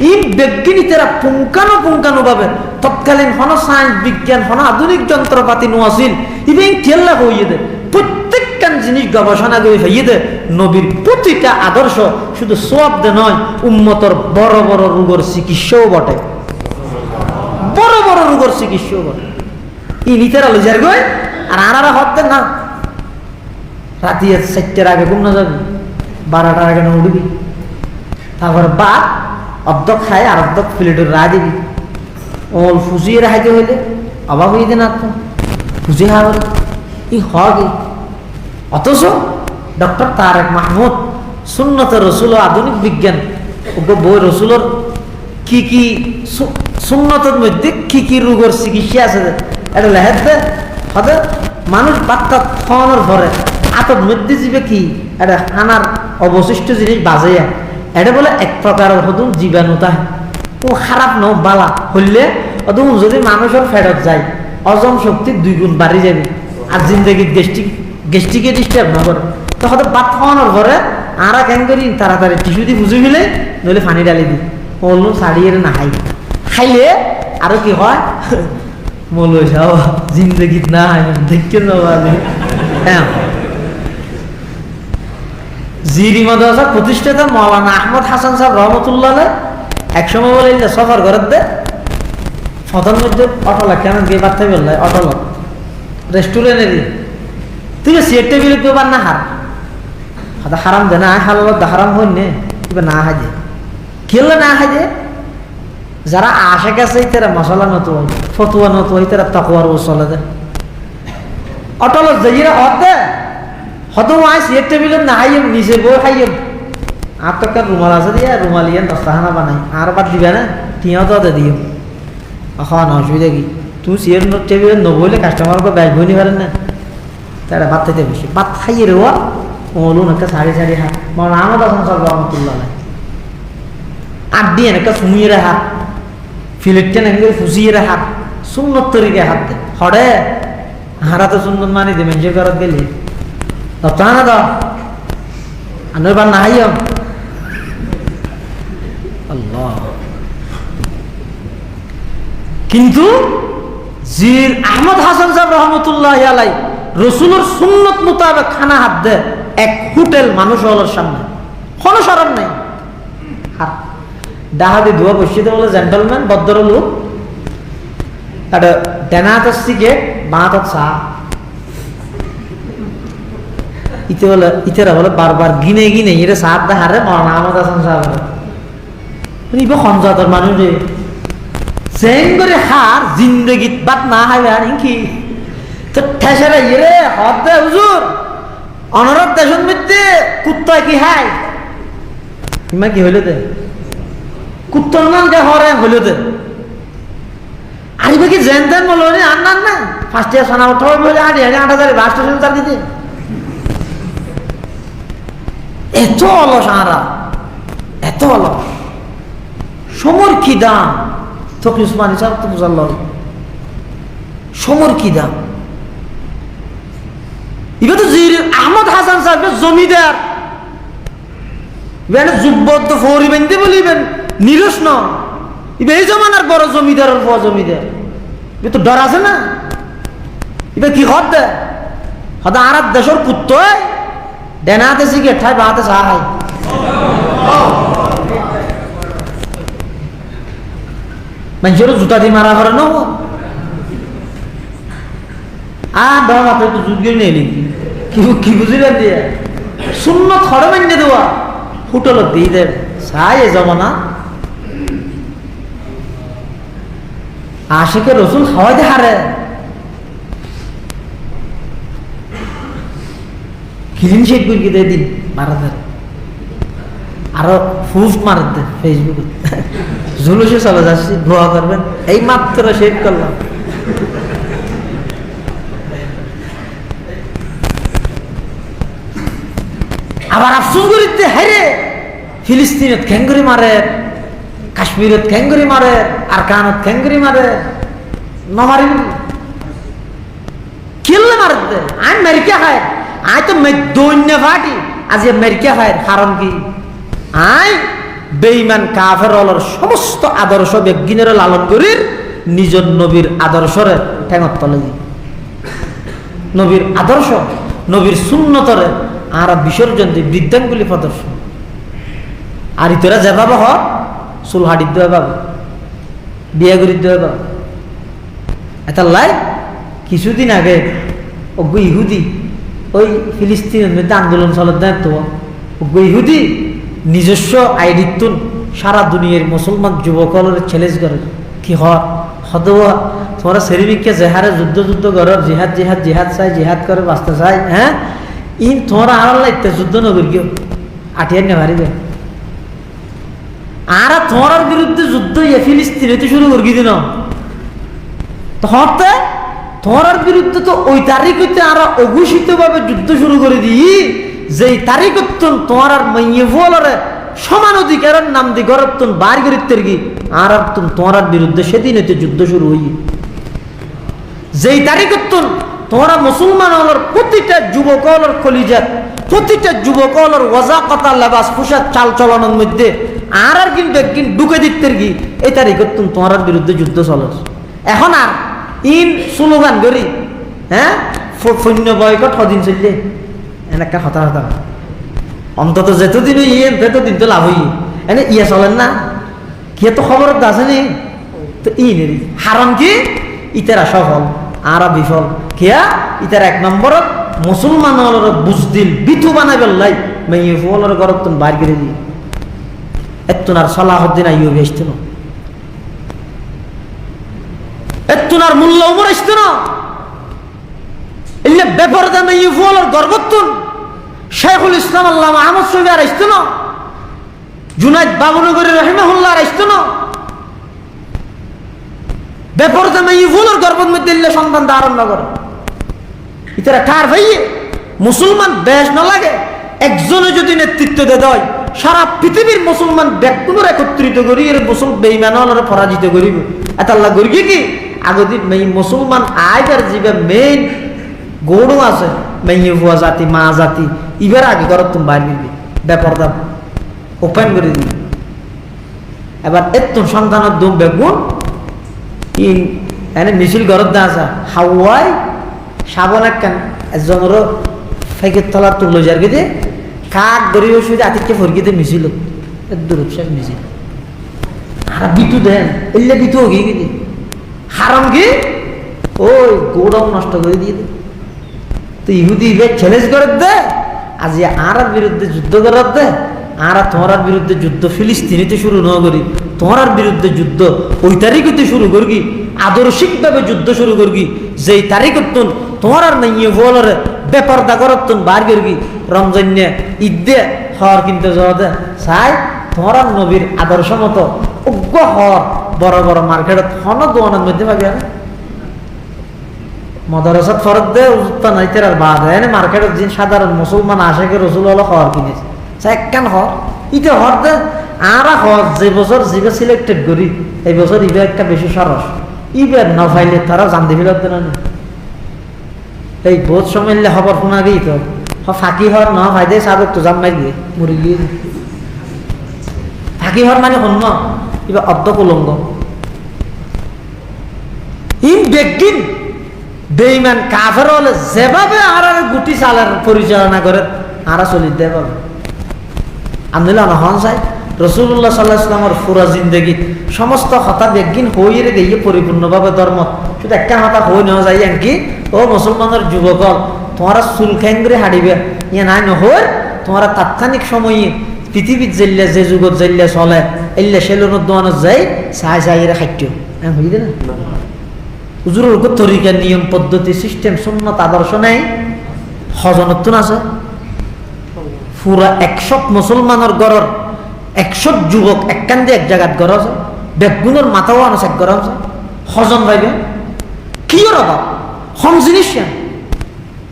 এই বিজ্ঞানীরা পুঙ্খানু ভাবে তৎকালীন হন সায়েন্স বিজ্ঞান হন আধুনিক যন্ত্রপাতি নোয়াছিল ইভেন কেল্লা হইয়ে দেয় প্রত্যেকটা জিনিস গবেষণা করে হইয়ে দেয় নবীর প্রতিটা আদর্শ শুধু সওয়াব দে নয় উম্মতর বড় বড় রোগের চিকিৎসাও বটে বড় বড় রোগের চিকিৎসাও বটে ই নিতেরা লইজার গই আর আনারা হতে না রাতি 4টার আগে ঘুম না যাবি 12টার আগে না উঠবি তারপর বাদ অর্ধক খায় আর অর্ধক প্লেটের রা দিবি ওল ফুজিয়ে রাখাইতে হইলে অবাক হয়ে দেন তো ফুজিয়ে হাওয়ার ই হগে অথচ ডক্টর তারেক মাহমুদ সুন্নতের রসুল ও আধুনিক বিজ্ঞান বই রসুলের কি কি সুন্নতের মধ্যে কি কি রোগের চিকিৎসা আছে এটা লেহের দে হতে মানুষ বাচ্চা খাওয়ানোর পরে আতর মধ্যে যাবে কি এটা খানার অবশিষ্ট জিনিস বাজাইয়া এটা বলে এক প্রকারের হতুন জীবাণুতা ও খারাপ ন বালা হইলে অদম যদি মানুষের ফেরত যায় অজম শক্তি 2 গুণ বাড়ি যাবে আর জিন্দগির গেস্টিকে ডিস্টার্ব না করে তো হয়তো ভাত খাওয়ানোর পরে আর কেন করি তাড়াতাড়ি টিস্যু দিয়ে বুঝে ফেলে নইলে পানি ডালি দিই বললো শাড়িয়ে না হাই খাইলে আরো কি হয় মৌলভী সাহেব জিন্দগি না দেখতে যাবো হ্যাঁ। জিরি মাদ্রাসা প্রতিষ্ঠাতা মৌলানা আহমদ হাসান সাহেব রহমতুল্লাহ এক সময় বলে সফর ঘরের দে ফতর মধ্যে অটল কেন গিয়ে বার্তা বললে অটল রেস্টুরেন্টেরই তুই সিয়ার টেবিলে কেউ না হার হাদা হারাম দে না হালাল হারাম হই নে কিবা না হাজে কেলে না হাজে যারা আশে গেছে তারা মশলা নত হয় ফতুয়া নত হয় তারা তাকওয়ার ওসলে দে অটল যাইরা হতে হতো আই সিয়ার টেবিলে না হাইম নিচে বই খাইম আর তো কার রুমাল আছে দিয়া রুমাল ইয়ে দস্তাখানা বানাই আর বাদ দিবে না টিয়াও তো দিয়ে খাওয়ানো অসুবিধা কি তুমি সিয়ার টেবিলে নবইলে কাস্টমারকে ব্যাগ বই নিতে পারেন না তারা ভাত খাইতে বসে ভাত খাইয়ে রেওয়া মৌলুন একটা সাড়ে সাড়ে হাত মানে আহমদ হাসান সাহেব রহমতুল্লাহ আট দিয়ে একটা শুনিয়ে রে হাত ফিলেটটা নাকি ফুসিয়ে রে হাত সুন্নত তরিকে হাত দে হরে হারা তো সুন্নত মানি দে মেঞ্জে করত গেলে তা না দাও আনবার না হাইম আল্লাহ কিন্তু জির আহমদ হাসান সাহেব রহমতুল্লাহ আলাই রসুলের সুন্নত মোতাবেক খানা হাত দে এক হোটেল মানুষ হলোর সামনে কোনো সরম নাই হাত ডাহাতে ধোয়া বসিয়ে বলে জেন্টলম্যান ভদ্র লোক একটা ডেনা হাতের সিগারেট বাঁ হাতের চা ইতে বলে ইতেরা বলে বারবার গিনে গিনে এটা সাহাব দেখারে মৌলানা আহমদ হাসান সাহেব ইবা খঞ্জাতর মানুষ রে চেন করে হার জিন্দগিত বাত না হাইবে আর কি তো ঠেসেরা ইরে হদ দে হুজুর অনরত দেশন মধ্যে কুত্তা কি হাই ইমা কি হইল দে কুত্তর নাম কে হরে হইল দে আইবে কি জেন দেন বলো রে আর না ফার্স্ট ইয়ার সোনা উঠো বলে আড়ি 8000 বাস স্টেশন চার দিতে এত অলস আরা এত অলস সমর কি দাম তকি উসমানী সাহেব তো বুঝাল সমর কি দাম এবার তো জির আহমদ হাসান সাহেবের জমিদার যুব্বত ফৌরি বেঁধে বলিবেন নিরস ন এই জমানার বড় জমিদার জমিদার এ তো ডর আছে না এবার কি হদ দে হদা আর দেশের কুত্ত ডেনাতে সিগারেট খাই বাতে চা খাই মানুষের জুতা দিয়ে মারা করে না আর ডর মাত্র একটু জুত গিয়ে নেই কি বুঝিলেন দিয়ে শূন্য খড়ে মান্য দেওয়া হোটেল দিয়ে দেন চাই এ জমানা আশিকে রসুল খাওয়াই দে হারে ক্লিন শেক করে দিয়ে দিন মারা দেন আরো পোস্ট মারা দেন ফেসবুকে জুলুসে চলে যাচ্ছি দোয়া করবেন এই মাত্র শেক করলাম আবার আফসোস করিতে হাইরে ফিলিস্তিনত খেঙ্গুরি মারে কাশ্মীরত খেঙ্গুরি মারে আর কানত খেঙ্গুরি মারে নমারি কিল্লে মারে দে আই মেরিকা খায় আই তো দৈন্য ফাটি আজ মেরিকা খায় কারণ কি আই বেঈমান কাফের হলর সমস্ত আদর্শ বিজ্ঞানের লালন করির নিজের নবীর আদর্শরে ঠেঙত তলে দি নবীর আদর্শ নবীর সুন্নতরে আর বিসর্জন দি বৃদ্ধাঙ্গুলি প্রদর্শন আর ইতরা যেভাবে হ চুল হাড়ি দেওয়া পাবে বিয়া করি দেওয়া পাবে এটা লাই কিছুদিন আগে অজ্ঞ ইহুদি ওই ফিলিস্তিনের মধ্যে আন্দোলন চলার দেয় তো অজ্ঞ ইহুদি নিজস্ব আইডিতুন সারা দুনিয়ার মুসলমান যুবকলের চ্যালেঞ্জ করে কি হদওয়া তোমরা সেরিমিককে জেহারে যুদ্ধ করার জিহাদ জিহাদ জিহাদ চাই জিহাদ করে বাঁচতে চাই হ্যাঁ ইন তোমরা আর লাগতে যুদ্ধ নগর কেউ আটিয়ার নেভারিবে আর তোমার বিরুদ্ধে যুদ্ধ ফিলিস্তিনে শুরু করি দিন হতে তোমার বিরুদ্ধে তো ওই তারিখ হইতে আর অঘোষিত ভাবে যুদ্ধ শুরু করে দিই যেই তারিখ তোমার আর মাইয়ে ফলরে সমান অধিকারের নাম দি গরত্তন বার করিতে কি আর তোমার বিরুদ্ধে সেদিন হইতে যুদ্ধ শুরু হই যেই তারিখ তোমরা মুসলমান হলর প্রতিটা যুবক হলর কলিজাত প্রতিটা যুবক হলর ওয়াজাকাতা লেবাস পোশাক চাল চলনের মধ্যে আর কিন্তু একদিন ঢুকে দিতে কি এই তারিখত তোমার বিরুদ্ধে যুদ্ধ চলে এখন আর ইন স্লোগান করি হ্যাঁ সৈন্য বয়কট সদিন চললে এনেকা হতা হতা অন্তত যেতদিন ইয়ে তেতদিন তো লাভ হই এনে ইয়ে চলেন না কি তো খবর আছে নি তো ই নেরি হারণ কি ইতারা সফল আর বিফল কিয়া ইতার এক নম্বরত মুসলমানের বুঝদিল বিথু বানাই পেলাই মেয়ে ফুলের গরত তুমি বাইর করে দিয়ে এত্তুনার সালাহউদ্দিন আইয়ুবী আসতো না এত্তুনার মোল্লা উমর আসতো না এলে বেপরদা মেয়ে ফুলের গর্বতুন শেখুল ইসলাম আল্লামা আহমদ শফী আর আসতো না জুনাইদ বাবুনগরী রহিমাহুল্লাহ আর আসতো না বেপরদা মেয়ে ফুলের গর্বত মধ্যে এলে সন্তান ধারণ না করে ইতারা কার ভাইয়ে মুসলমান বেশ না লাগে একজনে যদি নেতৃত্ব দে দেয় সারা পৃথিবীর মুসলমান ব্যক্তিগুলো একত্রিত করি এর বেঈমানরা পরাজিত করিব এত আল্লাহ করি কি আগদিন মুসলমান আইদার জিবে মেইন গৌড় আছে মেয়ে ভুয়া জাতি মা জাতি ইবার আগে ঘর তুমি বাইর দিবি ব্যাপারটা ওপেন করে দিবি এবার এত সন্তানের দুম বেগুন এনে মিছিল ঘরত দা আছে হাওয়াই সাবন একখান একজনেরও ফেকের তলা তুললো যার গেছে কাক ধরে ওষুধে আতিককে ফরকিতে মিছিল দূরত শেষ মিছিল আর বিতু দেন এলে বিতু গিয়ে গেছে হারাম গিয়ে ওই গৌড়াও নষ্ট করে দিয়ে দে তো ইহুদি চ্যালেঞ্জ করে দে আজ আর বিরুদ্ধে যুদ্ধ করার দে আর তোমার বিরুদ্ধে যুদ্ধ ফিলিস্তিনিতে শুরু ন করি তোমার বিরুদ্ধে যুদ্ধ ওই তারিখতে শুরু করবি আদর্শিকভাবে যুদ্ধ শুরু করবি যেই তারিখত তোমার আর মেয়ে বলরে বেপরদা করত বার করবি রমজান ঈদ হর কিনতে যাওয়া দে চাই তোমার নবীর আদর্শ মতো অজ্ঞ হর বড় বড় মার্কেটত হন দোয়ানের মধ্যে পাবি আর মদরসাত ফরত দে উজুত্তা নাই তেরার বাদ এনে মার্কেটত যে সাধারণ মুসলমান আশেকে রসুল হলো হর কিনেছে একখান হর ইটা হর দে আর হর যে বছর জিবে সিলেক্টেড করি এই বছর ইবে একটা বেশি সরস ইবের না ফাইলে তারা জানতে ফেলত না এই বহুত সময় খবর শোনা গেই তো ফাঁকি হর ন ফাইদে সাবেক তো জাম মাই দিয়ে মরি গিয়ে ফাঁকি হর মানে হন ন এবার অর্ধ কুলঙ্গ ইন বেগিন বেঈমান কাফের হলে যেভাবে আর গুটি চালার পরিচালনা করে আর চলি দেভাবে আনলে হন চাই রসুল্লাহ সাল্লাহ ইসলামের পুরা জিন্দগি সমস্ত হতা বেগিন হয়ে গিয়ে পরিপূর্ণভাবে ধর্ম শুধু একটা হতা হয়ে নেওয়া যায় কি ও মুসলমানের যুবকল তোমার চুল খেঙ্গরে হারিবে ইয়ে নাই নহর তোমার তাৎক্ষণিক সময়ে পৃথিবীর জেললে যে যুগত জেললে চলে এলে সেলুনের দোয়ানত যাই চাই চাই এরা খাদ্য হয়ে দে না হুজুরের তরিকা নিয়ম পদ্ধতি সিস্টেম সুন্নত আদর্শ নেই হজনত্তুন আছে পুরা 100 মুসলমানের গড়র 100 যুবক একখান দিয়ে এক জায়গাত গড় আছে বেগুনের মাথাও আনছে এক গড় আছে হজন পাইবে কি অভাব হম জিনিস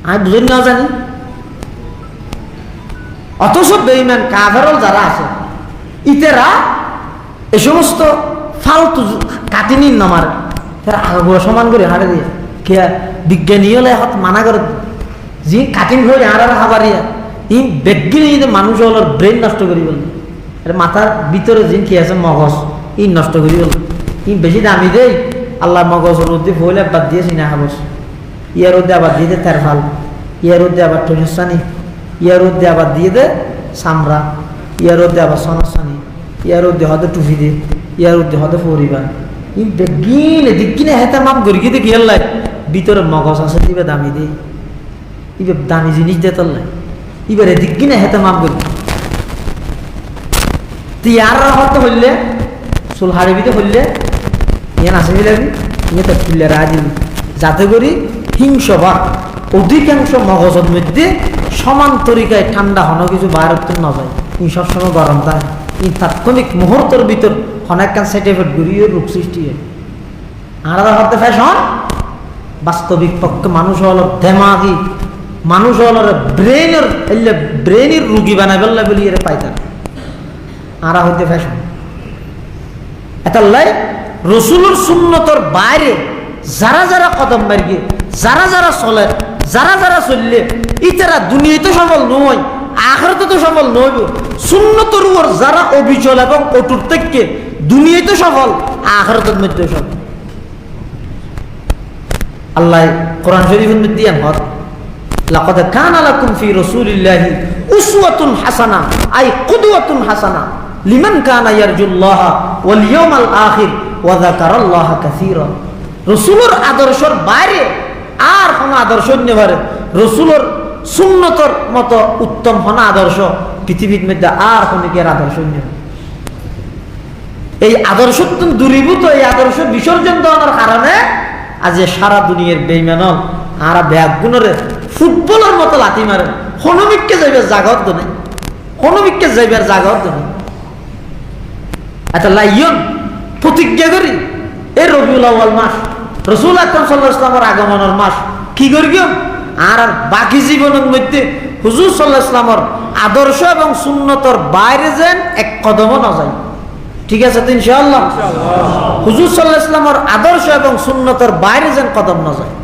আমি বুঝে না জানি অথচ বেঈমান কাফেরল যারা আছে ইতেরা এই সমস্ত ফালতু কাটিনি নামার তারা আগুয়া সমান করে হারে দিয়ে কে বিজ্ঞানী হলে হাত মানা করে যে কাটিং হয়ে আর খাবারিয়া ই বেগিনি মানুষ হলোর ব্রেন নষ্ট করি বল মাথার ভিতরে যে কি আছে মগজ ই নষ্ট করি বল ই বেশি দামি দেই আল্লাহ মগজের মধ্যে ফলে বাদ দিয়েছি না হাবস ইয়ার মধ্যে আবার দিয়ে দে তেরফাল ইয়ার মধ্যে আবার টনিসানি ইয়ার মধ্যে আবার দিয়ে দে সামরা ইয়ার মধ্যে আবার সনসানি ইয়ার মধ্যে হয়তো টুফি দে ইয়ার মধ্যে হয়তো পরিবার ই বেগিনে দিগিনে হেতা মাপ করি কি দেখি হেল্লাই ভিতরে মগজ আছে দিবে দামি দে ইবে দামি জিনিস দে তোর লাই এবারে দিগিনে হেতা মাপ করি তুই আর হয়তো হইলে চুল হারিবিতে হইলে ইয়ে নাচে ফেলাবি ইয়ে তো খুললে রায় দিবি যাতে করি হিংসভাগ অধিকাংশ মগজের মধ্যে সমান তরিকায় ঠান্ডা হনো কিছু বাইরে না যায় ই সবসময় গরম থাকে ই তাৎক্ষণিক মুহূর্তের ভিতর অনেকখান সাইড-এফেক্ট ঘুরিয়ে রোগ সৃষ্টি হয় আলাদা হতে ফ্যাশন বাস্তবিক পক্ষে মানুষ হল দেমাগি মানুষ হল ব্রেনের রুগী বানাই ফেললে বলি এর পাইতাম আরা হইতে ফ্যাশন এটাই রসুলের সুন্নতর বাইরে যারা যারা কদম মার্গে যারা যারা চলে যারা যারা চললে ইতারা দুনিয়াতে সফল নয় আখিরাতে তো সফল নইব। সুন্নতের উপর যারা অবিচল এবং অটুট থেকে দুনিয়ায় তো সফল, আখিরাতের মধ্যে সফল। আল্লাহ কোরআন শরীফের মধ্যে আমত লাকাদ কানা লাকুম ফি রাসূলিল্লাহি উসওয়াতুন হাসানাহ আই কুদওয়াতুন হাসানাহ লিমান কানা ইয়ারজুল্লাহ ওয়াল ইয়াউমাল আখির ওয়া যাকারাল্লাহা কাসীরা। রাসূলের আদর্শের বাইরে আর কোন আদর্শ নেই পারে। রাসূলের সুন্নতের মতো উত্তম কোন আদর্শ পৃথিবীর মধ্যে আর কোনো কি আদর্শ নেই। এই আদর্শ দূরীভূত, এই আদর্শ বিসর্জন দেওয়ার কারণে আজ সারা দুনিয়ার বেঈমান আর ব্যাগুণরে ফুটবলের মতো লাথি মারে। হনুমিককে যাইবার জাগত নেই, হনুমিককে যাইবার জাগত নেই। আচ্ছা লাইয়ন প্রতিজ্ঞা করি এই রবিউল আউয়াল মাস, রাসূল আকরাম সাল্লাল্লাহু আলাইহি ওয়াসাল্লামের আগমনের মাস কি করি আর বাকি জীবনের মধ্যে হুজুর সাল্লাল্লাহু আলাইহি ওয়াসাল্লামের আদর্শ এবং সুন্নতর বাইরে যেন এক কদমও না যায়। ঠিক আছে তো ইনশাআল্লাহ? হুজুর সাল্লাল্লাহু আলাইহি ওয়াসাল্লামের আদর্শ এবং সুন্নতর বাইরে যেন কদম না যায়।